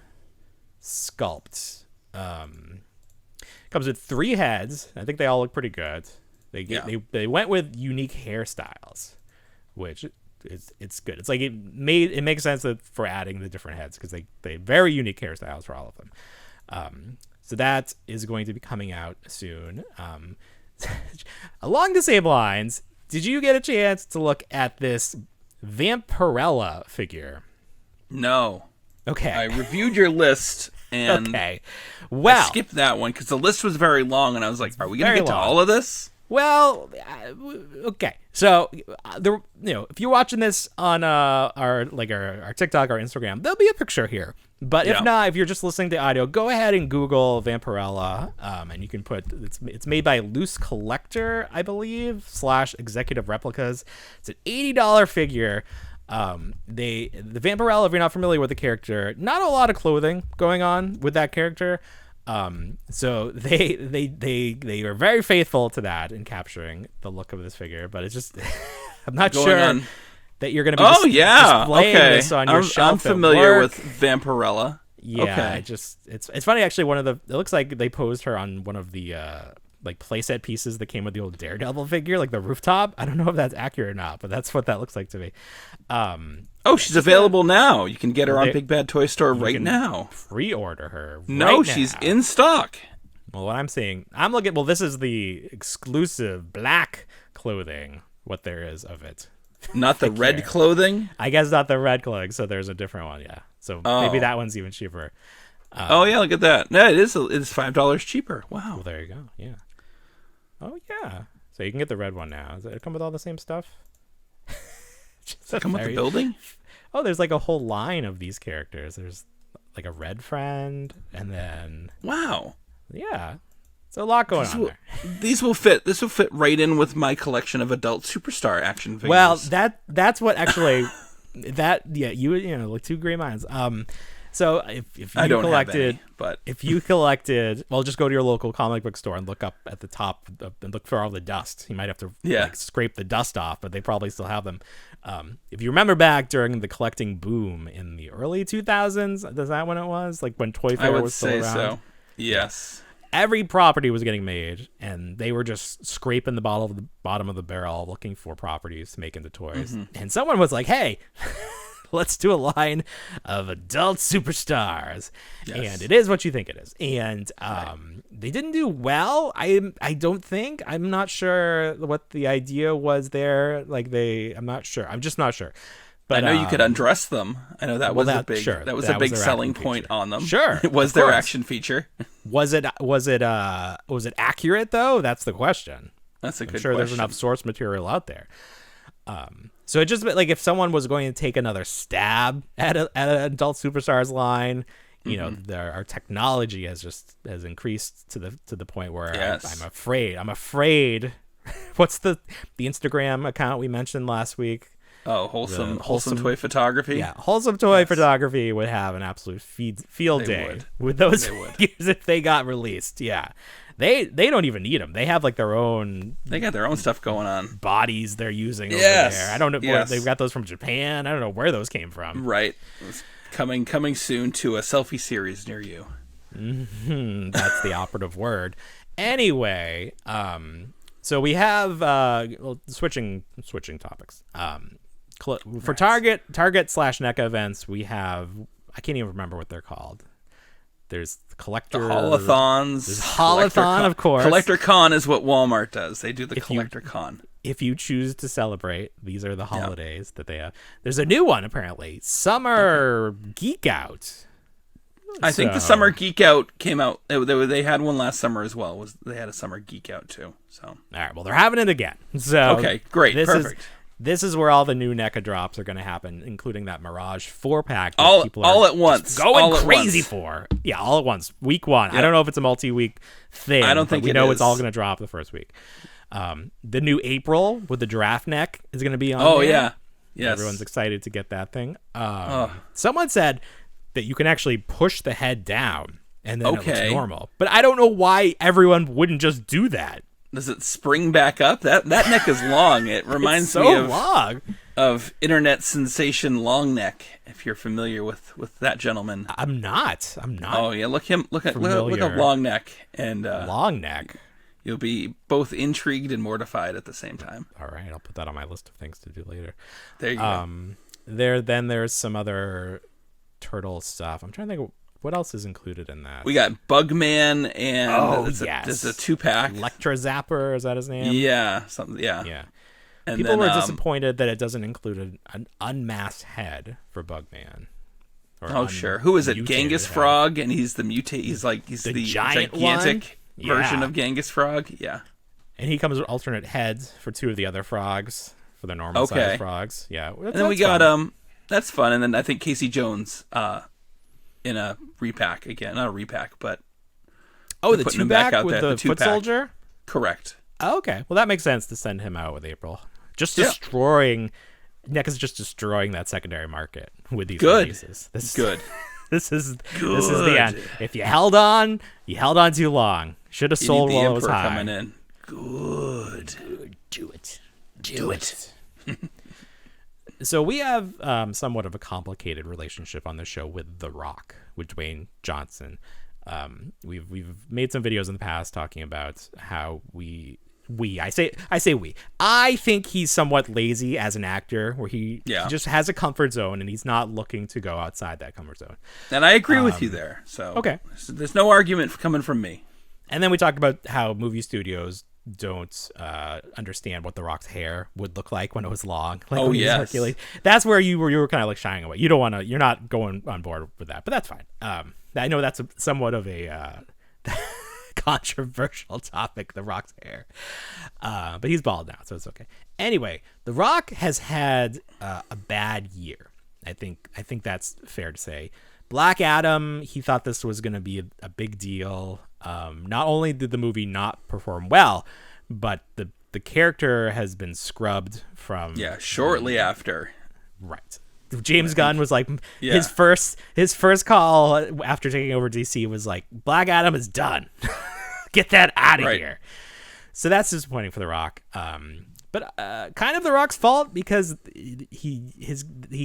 sculpt. Comes with 3 heads. I think they all look pretty good. They went with unique hairstyles, which it's good. It's like it makes sense for adding the different heads, because they very unique hairstyles for all of them. So that is going to be coming out soon. Along the same lines, did you get a chance to look at this Vampirella figure? No. Okay. I reviewed your list, and okay. Well, I skipped that one because the list was very long, and I was like, are we going to get to all of this? Well, okay. So, if you're watching this on our TikTok or Instagram, there'll be a picture here. But if not, if you're just listening to audio, go ahead and Google Vampirella, and you can put it's made by Loose Collector, I believe, / Executive Replicas. It's an $80 figure. The Vampirella, if you're not familiar with the character, not a lot of clothing going on with that character. So they are very faithful to that in capturing the look of this figure, but it's just I'm not sure that you're going to be displaying this on your shelf. I'm familiar with Vampirella. Yeah, okay. It's funny actually. It looks like they posed her on one of the like playset pieces that came with the old Daredevil figure, like the rooftop. I don't know if that's accurate or not, but that's what that looks like to me. She's available now. You can get her on Big Bad Toy Store right now. Pre-order her. No, she's in stock. Well, what I'm seeing, I'm looking. Well, this is the exclusive black clothing. What there is of it. Not the red clothing? I guess not the red clothing, so there's a different one, yeah. So maybe that one's even cheaper. Yeah, look at that. Yeah, it is $5 cheaper. Wow. Well, there you go, yeah. Oh, yeah. So you can get the red one now. Does it come with all the same stuff? Does it come with the building? Oh, there's like a whole line of these characters. There's like a red friend, and then... Wow. Yeah. So a lot going on there. This will fit right in with my collection of adult superstar action figures. Well, that's what actually you know, like two great minds. So if you I don't collected, have any, but if you collected, well, just go to your local comic book store and look up at the top and look for all the dust. You might have to scrape the dust off, but they probably still have them. If you remember back during the collecting boom in the early 2000s, is that when it was? Like when Toy Fair was still around? I would say so. Yes. Every property was getting made, and they were just scraping the bottom of the barrel looking for properties to make into toys. Mm-hmm. And someone was like, hey, let's do a line of adult superstars. Yes. And it is what you think it is. And they didn't do well. I don't think. I'm not sure what the idea was there. I'm not sure. I'm just not sure. But I know you could undress them. I know that was a big selling point on them. Sure. It was their action feature. Was it accurate though? That's the question. That's a good question. I'm sure there's enough source material out there. So it just like if someone was going to take another stab at an adult superstars line, you know, our technology has increased to the point where I'm afraid what's the Instagram account we mentioned last week? Oh, wholesome toy photography. Yeah, wholesome toy photography would have an absolute field day with those figures if they got released. Yeah, they don't even need them. They have like their own. They got their own stuff going on. Bodies they're using over there. I don't know. They've got those from Japan. I don't know where those came from. Right. It's coming soon to a selfie series near you. Mm-hmm. That's the operative word. Anyway, so we have switching topics. For Target / NECA events, we have, I can't even remember what they're called. There's collector... The Holothons. There's Holothon, of course. Collector Con is what Walmart does. They do the Collector Con. If you choose to celebrate, these are the holidays that they have. There's a new one, apparently. Summer Geek Out. I think the Summer Geek Out came out. They had one last summer as well. They had a Summer Geek Out, too. So. All right, well, they're having it again. So okay, great, perfect. This is where all the new NECA drops are going to happen, including that Mirage 4-pack. All at once. Going crazy for. Yeah, all at once. Week 1. Yep. I don't know if it's a multi-week thing. I don't think we know it's all going to drop the first week. The new April with the giraffe neck is going to be on there. Oh, yeah. Yes. Everyone's excited to get that thing. Someone said that you can actually push the head down and then it looks normal. But I don't know why everyone wouldn't just do that. Does it spring back up? That neck is long. It reminds me of internet sensation Long Neck. If you're familiar with that gentleman, I'm not. Oh yeah, look at Long Neck and Long Neck. You'll be both intrigued and mortified at the same time. All right, I'll put that on my list of things to do later. There you go. There's some other turtle stuff. I'm trying to think of what else is included in that. We got Bugman and there's a 2-pack. Electro Zapper, is that his name? Yeah, something. Yeah. And people were disappointed that it doesn't include an unmasked head for Bugman. Sure. Who is it? Genghis Frog, and he's the mutate. He's the gigantic version of Genghis Frog. Yeah. And he comes with alternate heads for 2 of the other frogs for the normal size frogs. Yeah. And then we got that's fun. And then I think Casey Jones in a repack again, not a repack, but the 2-pack with the foot soldier. Correct. Oh, okay, well that makes sense to send him out with April. Just destroying. NECA's just destroying that secondary market with these releases. This is the end. If you held on too long. Should have sold while it was high. Coming in. Good. Do it. So we have somewhat of a complicated relationship on the show with The Rock, with Dwayne Johnson. We've made some videos in the past talking about how I think he's somewhat lazy as an actor, where he just has a comfort zone and he's not looking to go outside that comfort zone. And I agree with you there. So there's no argument coming from me. And then we talked about how movie studios don't understand what The Rock's hair would look like when it was long. Like that's where you were kind of like shying away. You're not going on board with that, but that's fine. I know that's somewhat of a controversial topic, The Rock's hair, but he's bald now, so it's okay. Anyway, The Rock has had a bad year. I think that's fair to say. Black Adam, he thought this was going to be a big deal. Not only did the movie not perform well, but the character has been scrubbed from shortly after. Right. James Gunn was like his first call after taking over DC was like, Black Adam is done. Get that out of here. So that's disappointing for The Rock. But kind of The Rock's fault, because he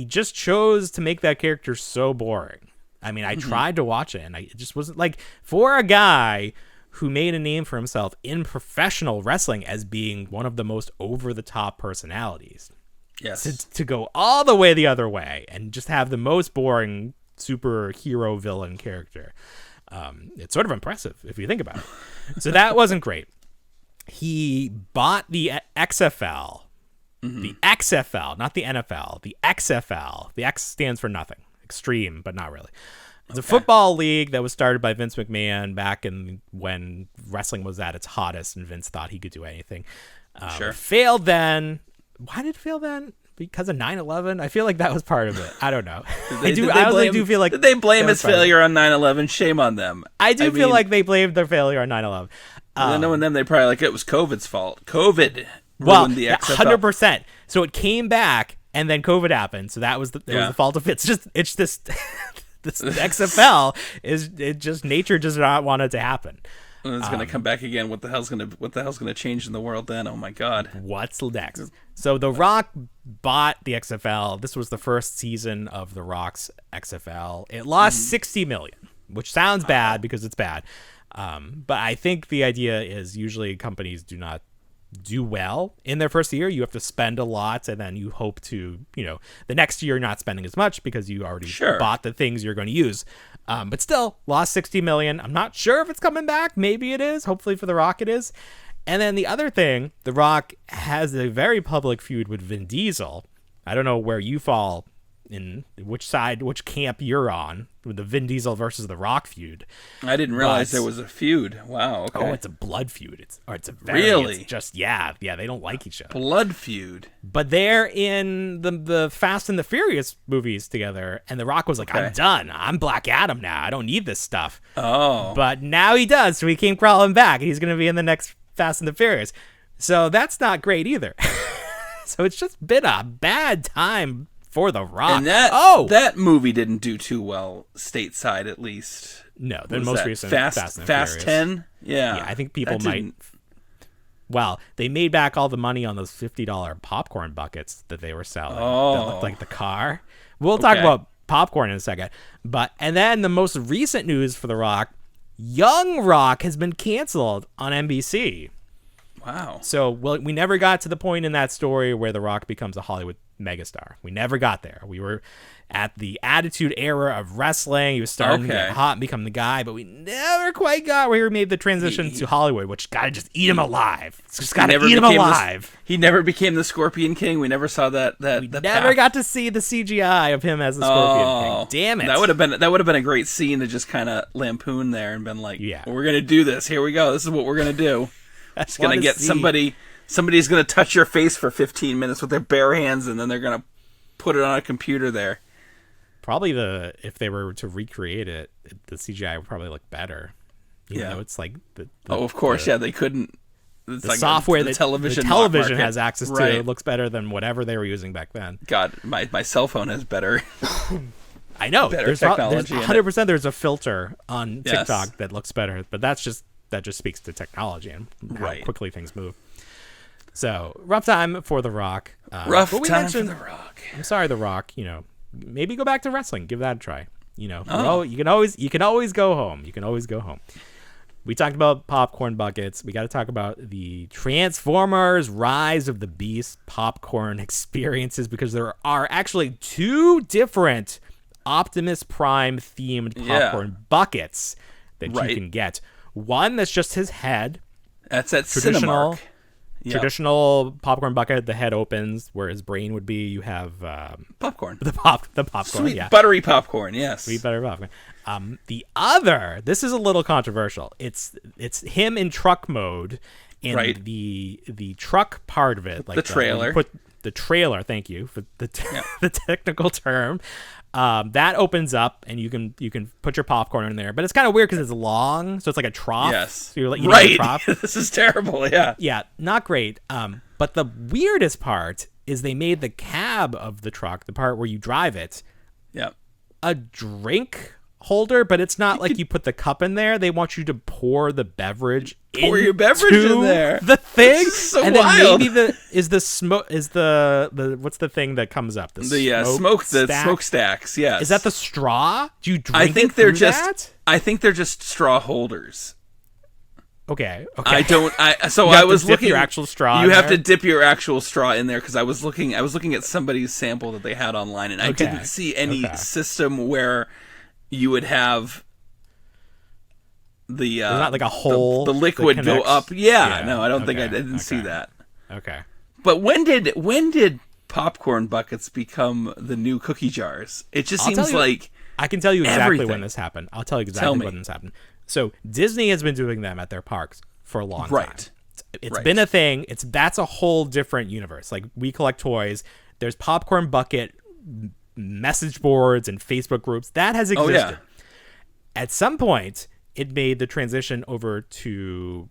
just chose to make that character so boring. I mean, I tried to watch it, and it just wasn't like, for a guy who made a name for himself in professional wrestling as being one of the most over-the-top personalities. Yes. To go all the way the other way and just have the most boring superhero villain character. It's sort of impressive if you think about it. So that wasn't great. He bought the XFL. The XFL, not the NFL. The XFL. The X stands for nothing. Extreme, but not really. It's a football league that was started by Vince McMahon back when wrestling was at its hottest and Vince thought he could do anything. It failed then. Why did it fail then? Because of 9/11? I feel like that was part of it. I don't know. Did they blame its failure on 9/11? Shame on them. I feel like they blamed their failure on 9/11. then knowing them, they probably like it was COVID's fault. COVID ruined the XFL. 100%. So it came back, and then COVID happened. So that was the fault of it. It's this this XFL nature does not want it to happen. It's going to come back again. What the hell's going to change in the world then? Oh my God. What's next? So The Rock bought the XFL. This was the first season of The Rock's XFL. It lost $60 million, which sounds bad because it's bad. But I think the idea is usually companies do not do well in their first year. You have to spend a lot, and then you hope to, the next year not spending as much because you already bought the things you're going to use. But still, lost $60 million. I'm not sure if it's coming back. Maybe it is. Hopefully for The Rock it is. And then the other thing, The Rock has a very public feud with Vin Diesel. I don't know where you fall in which camp you're on with the Vin Diesel versus The Rock feud. I didn't realize there was a feud. Wow. Okay. Oh, it's a blood feud. It's just they don't like each other. Blood feud. But they're in the Fast and the Furious movies together, and The Rock was like, I'm done. I'm Black Adam now. I don't need this stuff. Oh. But now he does, so he came crawling back, and he's going to be in the next Fast and the Furious. So that's not great either. So it's just been a bad time for The Rock. And that movie didn't do too well stateside, at least. No, the most recent Fast 10. Yeah, I think people might. Well, they made back all the money on those $50 popcorn buckets that they were selling. That looked like the car. We'll talk about popcorn in a second. And then the most recent news for The Rock, Young Rock has been canceled on NBC. Wow. So we never got to the point in that story where The Rock becomes a Hollywood megastar. We never got there. We were at the Attitude Era of wrestling. He was starting to get hot and become the guy, but we never quite got where he made the transition to Hollywood, which gotta just eat him alive. It's just gotta eat him alive. He never became the Scorpion King. We never saw that. We never got to see the CGI of him as the Scorpion King. Damn it! That would have been a great scene to just kind of lampoon there and been like, we're gonna do this. Here we go. This is what we're gonna do. It's gonna get somebody. Somebody's going to touch your face for 15 minutes with their bare hands, and then they're going to put it on a computer there. Probably if they were to recreate it, the CGI would probably look better. You know, it's like of course, they couldn't. It's the like software the that television has access to it looks better than whatever they were using back then. God, my cell phone has better. I know. Better technology. 100%. There's a filter on TikTok that looks better, but that just speaks to technology and how quickly things move. So, rough time for The Rock. For The Rock. I'm sorry, The Rock. Maybe go back to wrestling. Give that a try. You can always go home. You can always go home. We talked about popcorn buckets. We got to talk about the Transformers Rise of the Beast popcorn experiences, because there are actually 2 different Optimus Prime themed popcorn buckets that you can get. One that's just his head. That's at Cinemark. Traditional popcorn bucket, the head opens where his brain would be. You have popcorn. The popcorn. Sweet buttery popcorn, yes. Sweet buttery popcorn. The other, this is a little controversial. It's him in truck mode, and the truck part of it, like the trailer. The trailer, thank you for the technical term. That opens up, and you can put your popcorn in there, but it's kind of weird because it's long, so it's like a trough. Yes, so you're eating a trough. This is terrible. Yeah, not great. But the weirdest part is they made the cab of the truck, the part where you drive it, a drink holder, but it's not like you put the cup in there. They want you to pour the beverage. Your beverage in there. The thing. So and wild. Then maybe the what's the thing that comes up? The smokestacks. Yes. Is that the straw? Do you drink? I think they're just straw holders. Okay. I don't. I was looking your actual straw. You have to dip your actual straw in there, because I was looking at somebody's sample that they had online, and I didn't see any system where you would have the not like a hole, the liquid go up. No, I don't think I didn't see that. Okay. But when did popcorn buckets become the new cookie jars? It just seems like I can tell you exactly when this happened. I'll tell you exactly when this happened. So Disney has been doing them at their parks for a long time. It's been a thing. That's a whole different universe. Like, we collect toys. There's popcorn bucket message boards and Facebook groups that has existed. At some point, it made the transition over to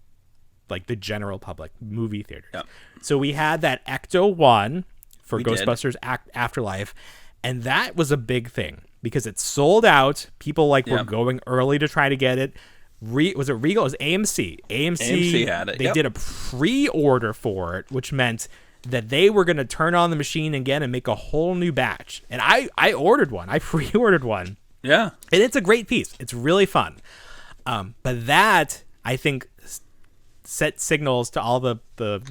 like the general public movie theaters. Yep. So we had that Ecto 1 for We Ghostbusters Afterlife, and that was a big thing because it sold out. People were going early to try to get it. Was it Regal? It was AMC. AMC had it. They did a pre-order for it, which meant that they were going to turn on the machine again and make a whole new batch. And I ordered one. I pre-ordered one. Yeah. And it's a great piece. It's really fun. But that, I think, set signals to all the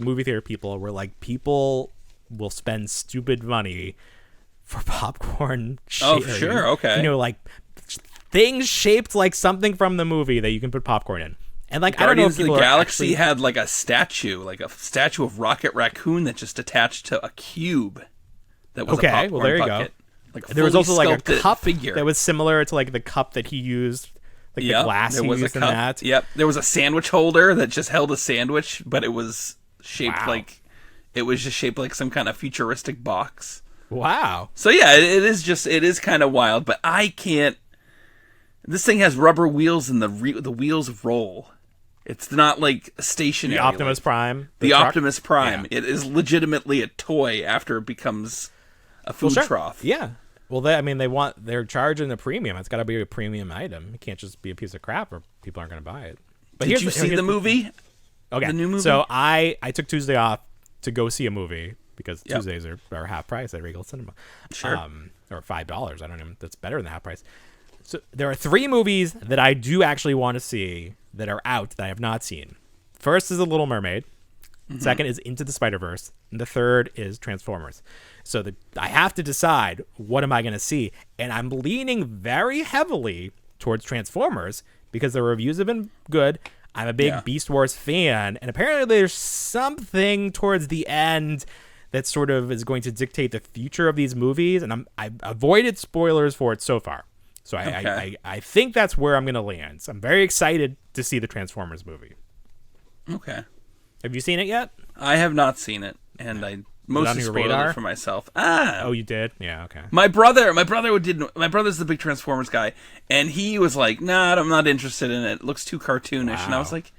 movie theater people where like people will spend stupid money for popcorn. Oh, sure. Okay. You know, like things shaped like something from the movie that you can put popcorn in. And like Guardians I don't know if of the people Galaxy had like a statue of Rocket Raccoon that just attached to a cube that was a popcorn well there you bucket. go. Like there was also like a cup figure that was similar to like the cup that he used, like the glass he used in that. Yep, there was a sandwich holder that just held a sandwich, but it was shaped like some kind of futuristic box. Wow. So yeah, it is kind of wild, but I can't. This thing has rubber wheels and the wheels roll. It's not like stationary. The Optimus Prime. The Optimus Prime. Yeah. It is legitimately a toy after it becomes a food trough. Yeah. Well, they're charging a premium. It's got to be a premium item. It can't just be a piece of crap or people aren't going to buy it. But Did you see the movie? Okay. The new movie? So I took Tuesday off to go see a movie because Tuesdays are half price at Regal Cinema. Sure. Or $5. I don't know. That's better than half price. So there are 3 movies that I do actually want to see that are out that I have not seen. First is The Little Mermaid. Mm-hmm. Second is Into the Spider-Verse. And the third is Transformers. So I have to decide what am I going to see. And I'm leaning very heavily towards Transformers because the reviews have been good. I'm a big Beast Wars fan. And apparently there's something towards the end that sort of is going to dictate the future of these movies. And I've avoided spoilers for it so far. So I think that's where I'm going to land. So I'm very excited to see the Transformers movie. Okay. Have you seen it yet? I have not seen it, and I mostly spoiled it for myself. Oh, you did? Yeah, okay. My brother's the big Transformers guy, and he was like, "Nah, I'm not interested in it. It looks too cartoonish." Wow. And I was like,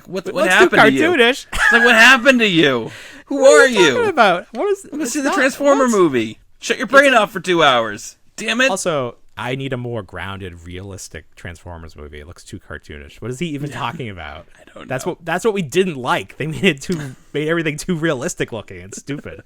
"What happened to you?" Cartoonish? It's like, "What happened to you? Who are you?" Talking about? What is? I'm gonna see the Transformer movie. Shut your brain off for 2 hours. Damn it. Also, I need a more grounded, realistic Transformers movie. It looks too cartoonish. What is he even talking about? I don't know. That's what we didn't like. They made everything too realistic looking and stupid.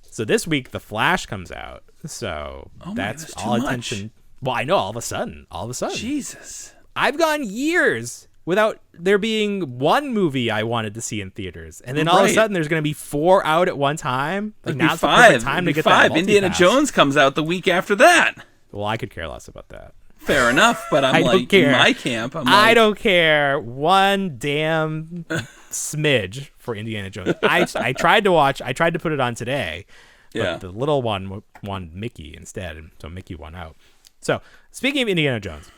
So this week, The Flash comes out. So that's all attention. Well, I know all of a sudden. Jesus. I've gone years without there being one movie I wanted to see in theaters. And then all of a sudden there's going to be 4 out at one time. Like now's the perfect time to get 5. That Indiana Jones comes out the week after that. Well, I could care less about that. Fair enough, but I'm like, in my camp, I don't care one damn smidge for Indiana Jones. I tried to put it on today, but the little one won Mickey instead, and so Mickey won out. So, speaking of Indiana Jones,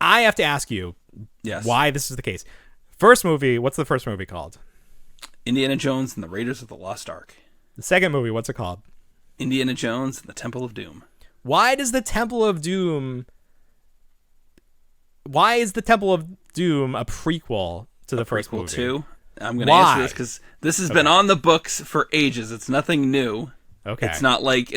I have to ask you why this is the case. First movie, what's the first movie called? Indiana Jones and the Raiders of the Lost Ark. The second movie, what's it called? Indiana Jones and the Temple of Doom. Why is the Temple of Doom a prequel to the first movie? Too? I'm going to answer this because this has been on the books for ages. It's nothing new. Okay. It's not like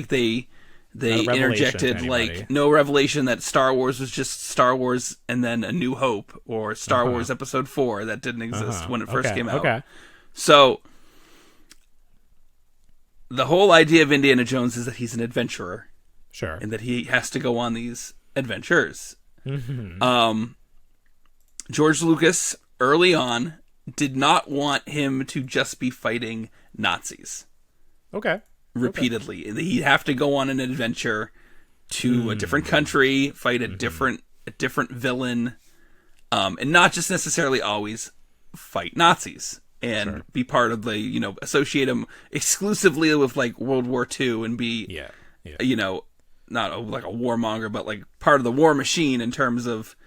they interjected no revelation that Star Wars was just Star Wars and then A New Hope or Star Wars Episode 4 that didn't exist when it first came out. Okay. So the whole idea of Indiana Jones is that he's an adventurer. Sure. And that he has to go on these adventures. Mm-hmm. George Lucas, early on, did not want him to just be fighting Nazis. Okay. Repeatedly. Okay. He'd have to go on an adventure to a different country, fight a different villain, and not just necessarily always fight Nazis. And be part of the, associate him exclusively with, like, World War II and be, not like a warmonger, but, like, part of the war machine in terms of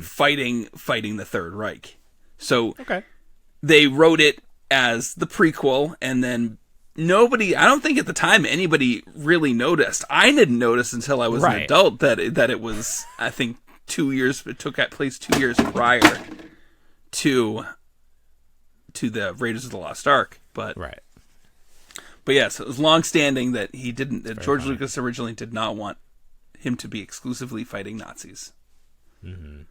fighting the Third Reich. So they wrote it as the prequel, and then I don't think at the time anybody really noticed. I didn't notice until I was an adult that it was, I think, it took place 2 years prior to the Raiders of the Lost Ark, but right. But yes, it was long-standing that he didn't. That George funny. Lucas originally did not want him to be exclusively fighting Nazis. Mm-hmm.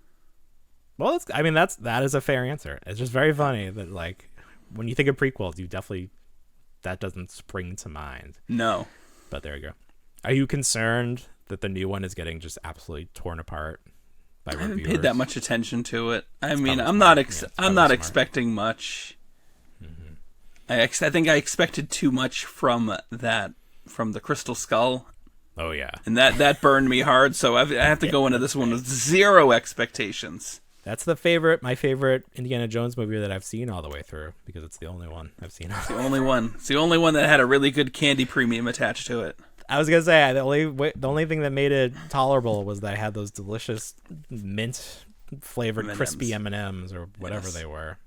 Well, that is a fair answer. It's just very funny that like when you think of prequels, that doesn't spring to mind. No, but there you go. Are you concerned that the new one is getting just absolutely torn apart by reviewers? I haven't paid that much attention to it. I mean, I'm not expecting much. I think I expected too much from the Crystal Skull. Oh yeah, and that burned me hard. So I have to go into this one with zero expectations. That's my favorite Indiana Jones movie that I've seen all the way through because it's the only one I've seen. It's the only one. It's the only one that had a really good candy premium attached to it. I was gonna say the only thing that made it tolerable was that I had those delicious mint flavored M&Ms. crispy M&Ms or whatever they were.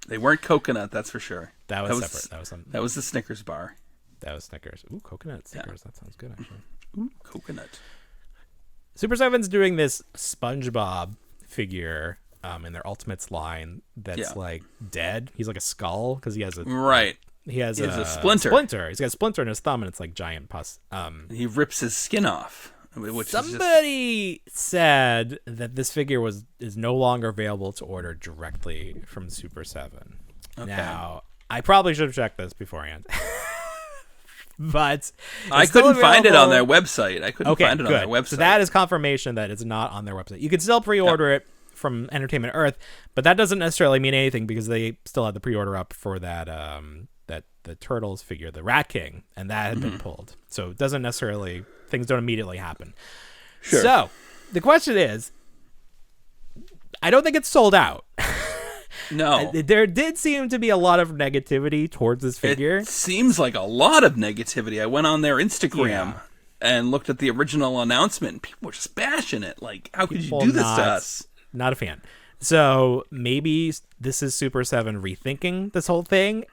They weren't coconut, that's for sure. That was separate. That was the Snickers bar. That was Snickers. Ooh, coconut Snickers. Yeah. That sounds good, actually. Ooh, coconut. Super 7's doing this SpongeBob figure in their Ultimates line that's like dead. He's like a skull because he has a He has a splinter. He's got a splinter in his thumb, and it's like giant pus. He rips his skin off. Somebody said that this figure is no longer available to order directly from Super 7. Okay. Now, I probably should have checked this beforehand. But I couldn't find it on their website. On their website. So that is confirmation that it's not on their website. You can still pre-order it from Entertainment Earth, but that doesn't necessarily mean anything because they still had the pre-order up for that the Turtles figure, the Rat King, and that had been pulled. So it doesn't necessarily, things don't immediately happen. Sure. So the question is, I don't think it's sold out. No. There did seem to be a lot of negativity towards this figure. It seems like a lot of negativity. I went on their Instagram and looked at the original announcement, and people were just bashing it. Like, how could you do this to us? Not a fan. So maybe this is Super 7 rethinking this whole thing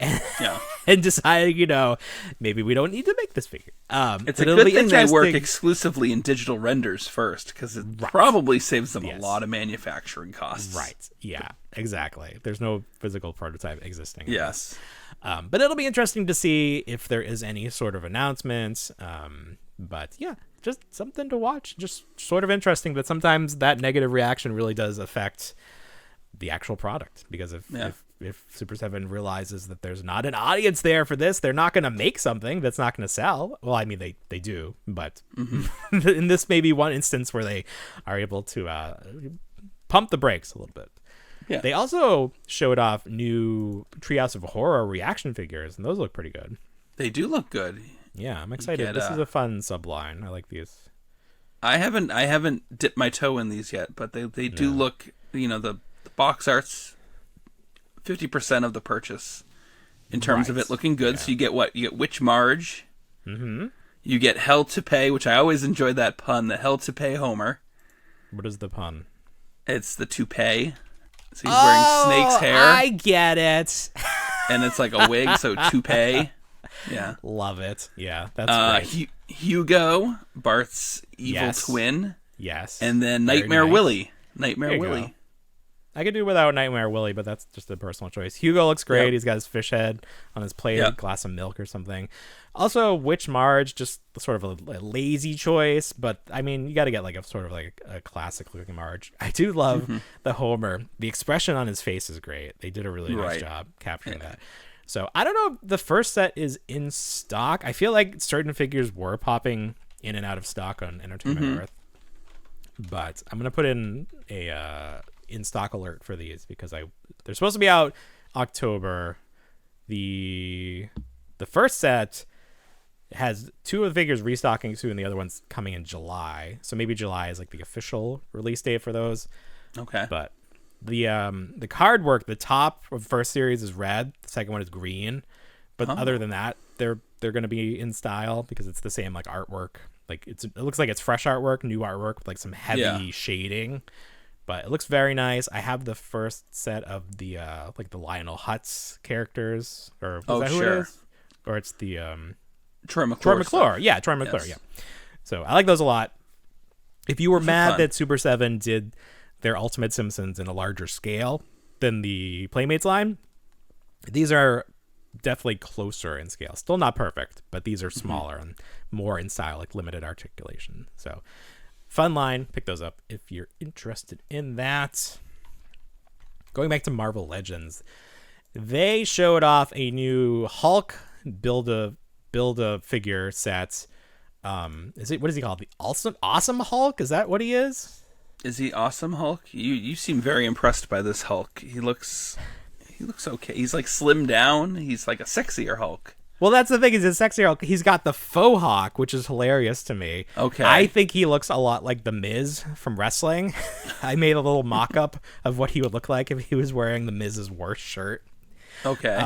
and deciding, maybe we don't need to make this figure. It's a good thing they work exclusively in digital renders first because it probably saves them a lot of manufacturing costs. Right. Yeah, exactly. There's no physical prototype existing. Yes. But it'll be interesting to see if there is any sort of announcements. But yeah, just something to watch. Just sort of interesting that sometimes that negative reaction really does affect the actual product, because if Super 7 realizes that there's not an audience there for this, they're not going to make something that's not going to sell. Well, I mean, they do, but in this may be one instance where they are able to pump the brakes a little bit. Yeah. They also showed off new Treehouse of Horror reaction figures, and those look pretty good. They do look good. Yeah, I'm excited. This is a fun subline. I like these. I haven't dipped my toe in these yet, but they do look, the box art's 50% of the purchase in terms of it looking good. Yeah. So you get Witch Marge. Mm-hmm. You get Hell to Pay, which I always enjoyed that pun, the Hell to Pay Homer. What is the pun? It's the toupee. So he's wearing snake's hair. I get it. And it's like a wig, so toupee. Yeah. Love it. Yeah, that's great. Hugo, Bart's evil twin. Yes. And then Nightmare Willie. Nightmare Willie. I could do without Nightmare Willie, but that's just a personal choice. Hugo looks great. Yep. He's got his fish head on his plate, a glass of milk or something. Also, Witch Marge, just sort of a lazy choice, but I mean, you got to get like a classic looking Marge. I do love the Homer. The expression on his face is great. They did a really nice job capturing that. So I don't know if the first set is in stock. I feel like certain figures were popping in and out of stock on Entertainment Earth, but I'm gonna put in a in stock alert for these because they're supposed to be out October. The first set has two of the figures restocking soon, and the other one's coming in July. So maybe July is like the official release date for those. Okay. But the card work, the top of the first series is red, the second one is green. But other than that, they're going to be in style because it's the same like artwork. Like it looks like it's fresh artwork, new artwork with like some heavy shading. But it looks very nice. I have the first set of the like the Lionel Hutz characters, or is that who it is? Or it's the Troy McClure. Yeah, Troy McClure. Yeah. So I like those a lot. If you were mad that Super 7 did their Ultimate Simpsons in a larger scale, than the Playmates line. These are definitely closer in scale. Still not perfect, but these are smaller and more in style, like limited articulation. So fun line. Pick those up if you're interested in that. Going back to Marvel Legends, they showed off a new Hulk build a figure set. What is he called? The awesome Hulk? Is that what he is? Is he Awesome Hulk? You seem very impressed by this Hulk. He looks okay. He's like slimmed down. He's like a sexier Hulk. Well, that's the thing. He's a sexier Hulk. He's got the faux Hawk, which is hilarious to me. Okay. I think he looks a lot like The Miz from wrestling. I made a little mock-up of what he would look like if he was wearing The Miz's worst shirt. Okay.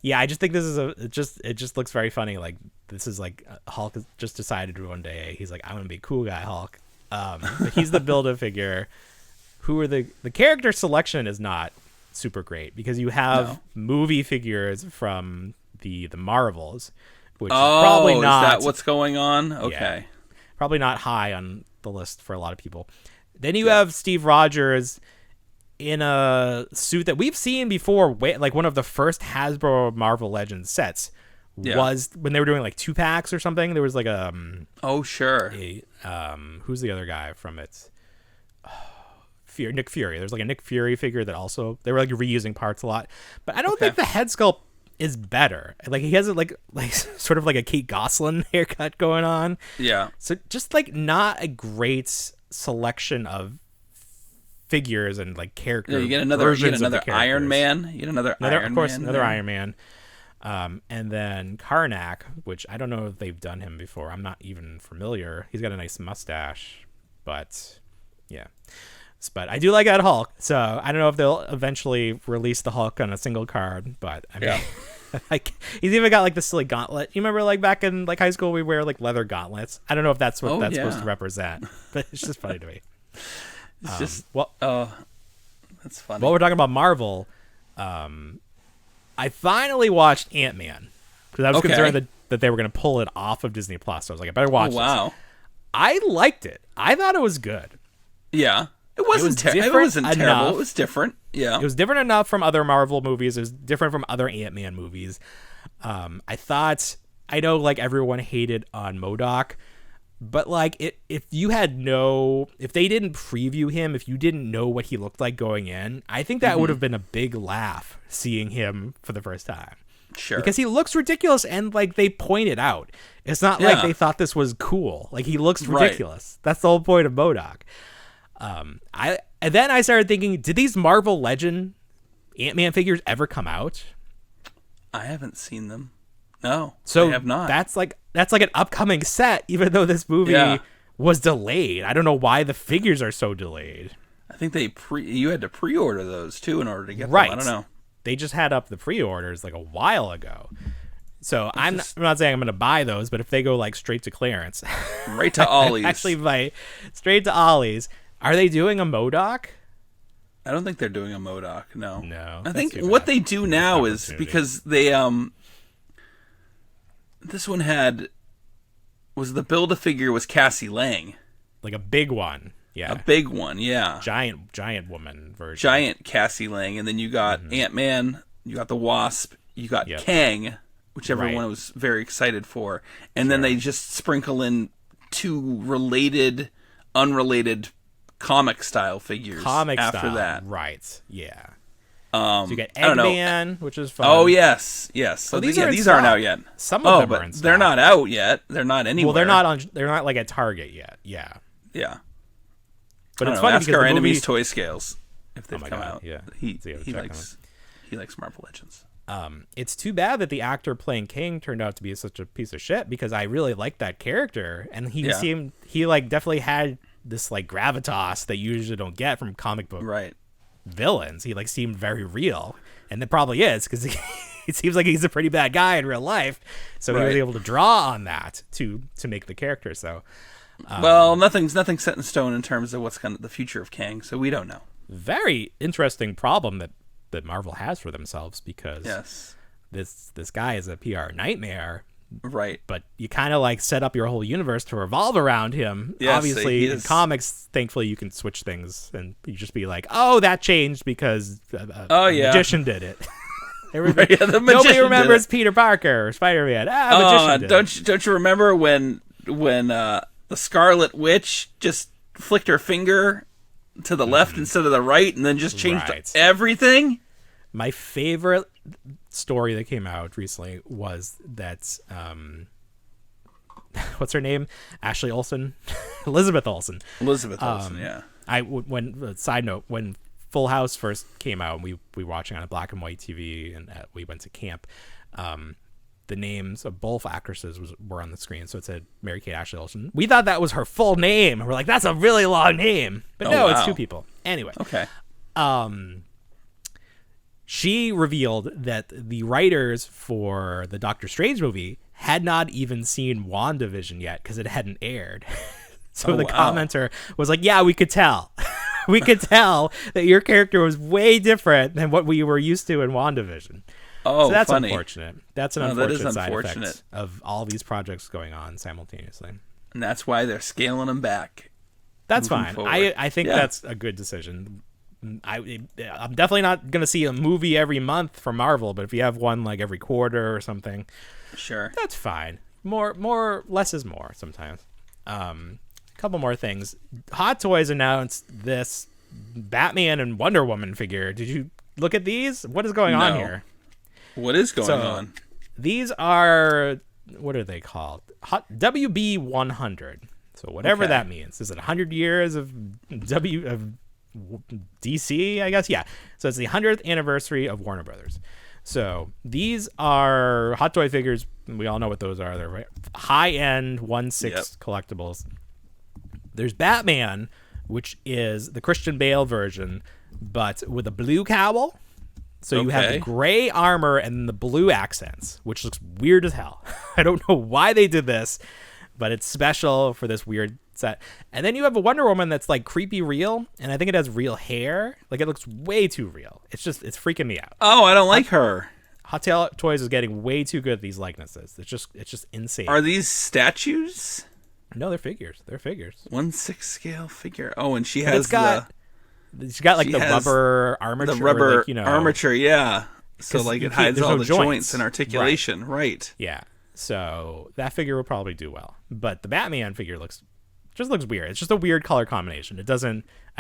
Yeah, I just think this is it just looks very funny. Like, this is like Hulk has just decided one day, he's like, I'm going to be a cool guy Hulk. But he's the Build-A-Figure. Who are the character selection is not super great because you have movie figures from the Marvels, which is probably not. Is that what's going on? Okay. Yeah, probably not high on the list for a lot of people. Then you have Steve Rogers in a suit that we've seen before, like one of the first Hasbro Marvel Legends sets was when they were doing like 2-packs or something. There was like who's the other guy from it? Nick Fury. There's like a Nick Fury figure that also they were like reusing parts a lot, but I don't think the head sculpt is better. Like he has like sort of like a Kate Gosselin haircut going on. Yeah. So just like not a great selection of figures and like characters. Yeah, you get another Iron Man. You get another Iron Man. And then Karnak, which I don't know if they've done him before. I'm not even familiar. He's got a nice mustache, but yeah. But I do like that Hulk, so I don't know if they'll eventually release the Hulk on a single card, but I mean, like he's even got like the silly gauntlet. You remember like back in like high school we wear like leather gauntlets. I don't know if that's what that's supposed to represent, but it's just funny to me. It's that's funny. While we're talking about Marvel, I finally watched Ant-Man because I was concerned that they were going to pull it off of Disney Plus. So I was like, I better watch this. I liked it. I thought it was good. Yeah. It wasn't terrible. It was different. Yeah. It was different enough from other Marvel movies. It was different from other Ant-Man movies. I know like everyone hated on MODOK, but like if they didn't preview him, if you didn't know what he looked like going in, I think that would have been a big laugh seeing him for the first time. Sure. Because he looks ridiculous and like they point it out. It's not like they thought this was cool. Like he looks ridiculous. Right. That's the whole point of MODOK. And then I started thinking, did these Marvel Legend Ant-Man figures ever come out? I haven't seen them. No, so I have not. That's like an upcoming set, even though this movie was delayed. I don't know why the figures are so delayed. I think you had to pre-order those too in order to get them. I don't know. They just had up the pre-orders like a while ago. So I'm not saying I'm going to buy those, but if they go like straight to clearance, right to Ollie's, actually buy straight to Ollie's. Are they doing a MODOK? I don't think they're doing a MODOK. No. I think what they do now is because they this one was the Build-A-Figure was Cassie Lang, like a big one. Yeah, a big one. Yeah, giant woman version. Giant Cassie Lang, and then you got Ant-Man, you got the Wasp, you got Kang, which everyone was very excited for, and then they just sprinkle in two unrelated comic style figures after that. Right. Yeah. So you got Eggman, which is fun. Oh yes. So these aren't out yet. Some of them are in stock. They're not out yet. They're not anywhere. Well, they're not like at Target yet. Yeah. Yeah. But it's funny ask because our enemies toy scales if they've come out. Yeah. He likes Marvel Legends. It's too bad that the actor playing King turned out to be such a piece of shit because I really liked that character and he definitely had this like gravitas that you usually don't get from comic book villains. He like seemed very real, and it probably is because it seems like he's a pretty bad guy in real life. So he was able to draw on that to make the character. So, well, nothing's set in stone in terms of what's the future of Kang. So we don't know. Very interesting problem that Marvel has for themselves because this guy is a PR nightmare. Right. But you kind of like set up your whole universe to revolve around him. Yes, obviously, in comics, thankfully, you can switch things and you just be like, oh, that changed because a magician did it. Everybody, nobody remembers Peter Parker or Spider-Man. Magician did it. Don't you remember when the Scarlet Witch just flicked her finger to the left instead of the right and then just changed everything? My favorite story that came out recently was that what's her name? Ashley Olsen, Elizabeth Olsen. Yeah. Side note, when Full House first came out, we were watching on a black and white TV, and we went to camp. The names of both actresses were on the screen, so it said Mary Kate Ashley Olsen. We thought that was her full name. We're like, that's a really long name, but no, it's two people. Anyway, okay. She revealed that the writers for the Doctor Strange movie had not even seen WandaVision yet because it hadn't aired. So the commenter was like, yeah, we could tell. We could tell that your character was way different than what we were used to in WandaVision. Oh, so that's funny. Unfortunate. That's an unfortunate side effect of all these projects going on simultaneously. And that's why they're scaling them back. That's fine. I think that's a good decision. I'm definitely not going to see a movie every month from Marvel, but if you have one like every quarter or something, sure, that's fine. Less is more sometimes. A couple more things. Hot Toys announced this Batman and Wonder Woman figure. Did you look at these? What is going on here? What is going on? These are, what are they called? WB 100. So whatever that means. Is it 100 years of DC, I guess? Yeah. So it's the 100th anniversary of Warner Brothers. So these are Hot Toy figures. We all know what those are. They're high-end 1/6 collectibles. There's Batman, which is the Christian Bale version, but with a blue cowl. So you have the gray armor and the blue accents, which looks weird as hell. I don't know why they did this, but it's special for this weird set. And then you have a Wonder Woman that's like creepy real, and I think it has real hair. Like, it looks way too real. It's freaking me out. Oh, I don't like her. Hot Toys is getting way too good at these likenesses. It's just insane. Are these statues? No, they're figures. 1/6 scale figure. Oh, and she has she's got like the rubber armature. The rubber like, armature, yeah. So like it hides all the joints and articulation, right? Yeah. So that figure will probably do well. But the Batman figure looks weird. It's just a weird color combination. I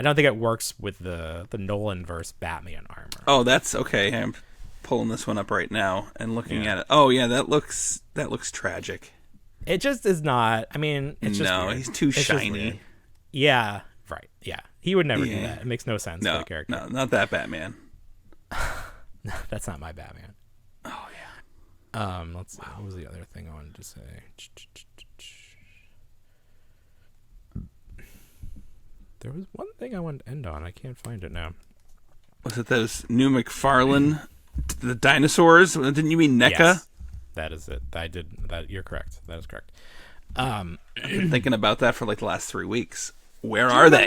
don't think it works with the Nolan verse Batman armor. Oh, that's okay. I'm pulling this one up right now and looking at it. Oh yeah, that looks tragic. It just is not. I mean, it's just weird. He's too shiny. Yeah, right. Yeah, he would never do that. It makes no sense for the character. No, not that Batman. No, that's not my Batman. Oh yeah. Let's see. What was the other thing I wanted to say? There was one thing I wanted to end on. I can't find it now. Was it those new McFarlane, the dinosaurs? Didn't you mean NECA? Yes, that is it. I did that. You're correct. That is correct. I've been thinking about that for like the last 3 weeks. Where are they?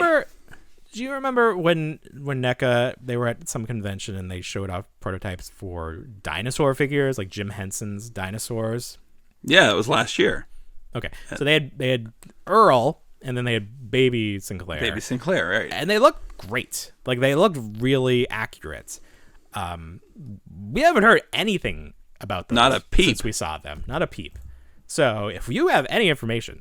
Do you remember when NECA, they were at some convention and they showed off prototypes for dinosaur figures, like Jim Henson's dinosaurs? Yeah, it was last year. Okay, so they had Earl, and then they had Baby Sinclair. Baby Sinclair, right? And they looked great. Like, they looked really accurate. We haven't heard anything about them. Not a peep since we saw them. Not a peep. So if you have any information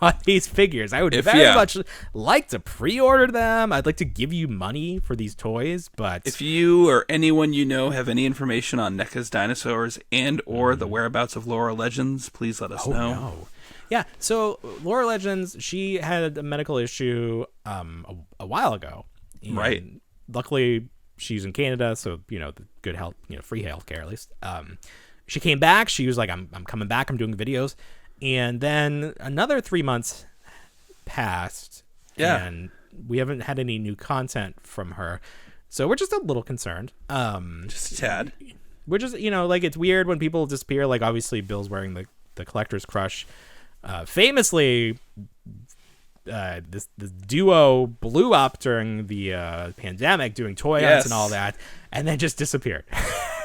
on these figures, I would very much like to pre-order them. I'd like to give you money for these toys, but if you or anyone you know have any information on NECA's dinosaurs and or the whereabouts of Laura Legends, please let us know. No. Yeah, so Laura Legends, she had a medical issue a while ago. Right. Luckily, she's in Canada, so the good health, free healthcare at least. She came back. She was like, I'm coming back. I'm doing videos. And then another 3 months passed. Yeah. And we haven't had any new content from her. So we're just a little concerned. Just a tad. We're just, like, it's weird when people disappear. Like, obviously, Bill's wearing the collector's crush. Famously, this duo blew up during the pandemic doing toy hunts and all that, and then just disappeared.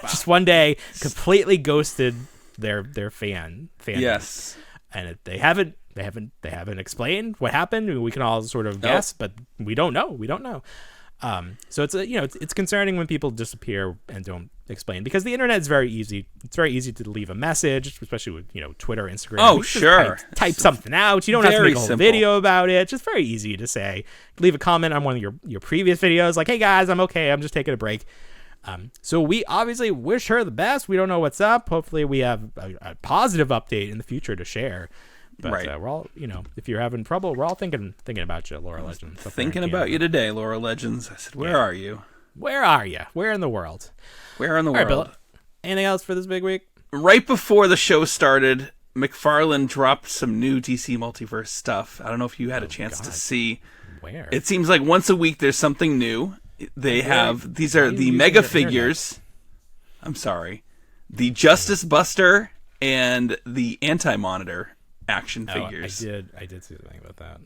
Just one day, completely ghosted their fan. Yes, and they haven't explained what happened. We can all sort of guess, but we don't know. So it's it's concerning when people disappear and don't explain, because the internet is very easy. It's very easy to leave a message, especially with Twitter, Instagram. Oh, sure. Type something out. You don't have to make a whole video about it. It's just very easy to say. Leave a comment on one of your previous videos, like, "Hey guys, I'm okay. I'm just taking a break." So we obviously wish her the best. We don't know what's up. Hopefully we have a positive update in the future to share. But we're all, if you're having trouble, we're all thinking about you, Laura Legends. Thinking about you today, Laura Legends. I said, where are you? Where are you? Where in the world? Where in the world? Bill, anything else for this big week? Right before the show started, McFarlane dropped some new DC Multiverse stuff. I don't know if you had a chance to see. Where? It seems like once a week there's something new. They have, these are the mega figures. I'm sorry. The Justice Buster and the Anti-Monitor action figures. I did see something about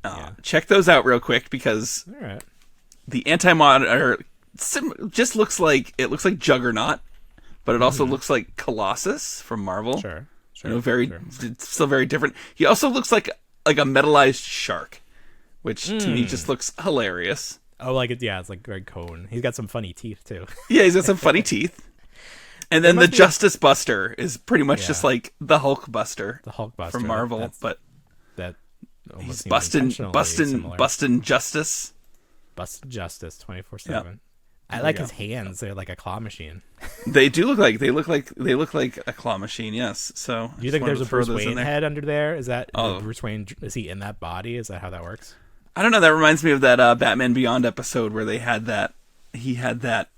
that. Check those out real quick, because the Anti-Monitor just looks like Juggernaut, but it also looks like Colossus from Marvel. Sure. It's still very different. He also looks like a metallized shark, which to me just looks hilarious. Oh, it's like Greg Cohn. He's got some funny teeth too. Yeah, he's got some funny teeth. And then the Justice Buster is pretty much just like the Hulk Buster. The Hulk Buster from Marvel, but that he's busting justice. Busting justice 24/7. I like his hands. They're like a claw machine. They do look like a claw machine. Yes. So do you think there's a Bruce Wayne head under there? Is that Bruce Wayne? Is he in that body? Is that how that works? I don't know. That reminds me of that Batman Beyond episode where they had that. He had that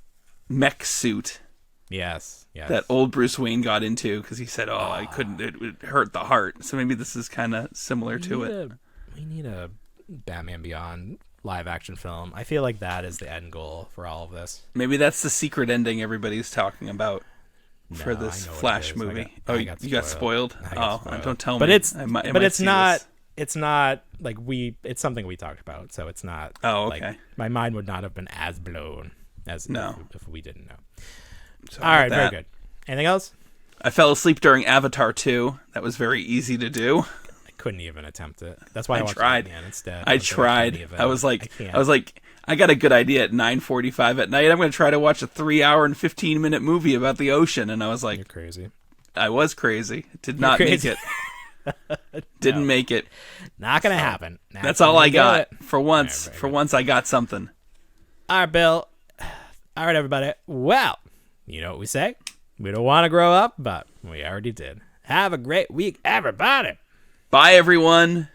mech suit. Yes. That old Bruce Wayne got into because he said, I couldn't. It would hurt the heart. So maybe this is kind of similar to it. We need a Batman Beyond live action film. I feel like that is the end goal for all of this. Maybe that's the secret ending everybody's talking about for this Flash movie. You got spoiled? Don't tell me. But it's not. It's not like it's something we talked about, so it's not. Oh, okay. Like, my mind would not have been as blown as if we didn't know. So all right, very good. Anything else? I fell asleep during Avatar 2. That was very easy to do. I couldn't even attempt it. That's why I tried. Instead. I tried. I was like, I got a good idea at 9:45 at night. I'm going to try to watch a 3-hour and 15-minute movie about the ocean, and I was like, "You're crazy." I was crazy. Did not make it. Didn't make it. Not gonna happen. That's all I got for once. For once, I got something. All right, Bill. All right, everybody. Well, you know what we say. We don't want to grow up, but we already did. Have a great week, everybody. Bye, everyone.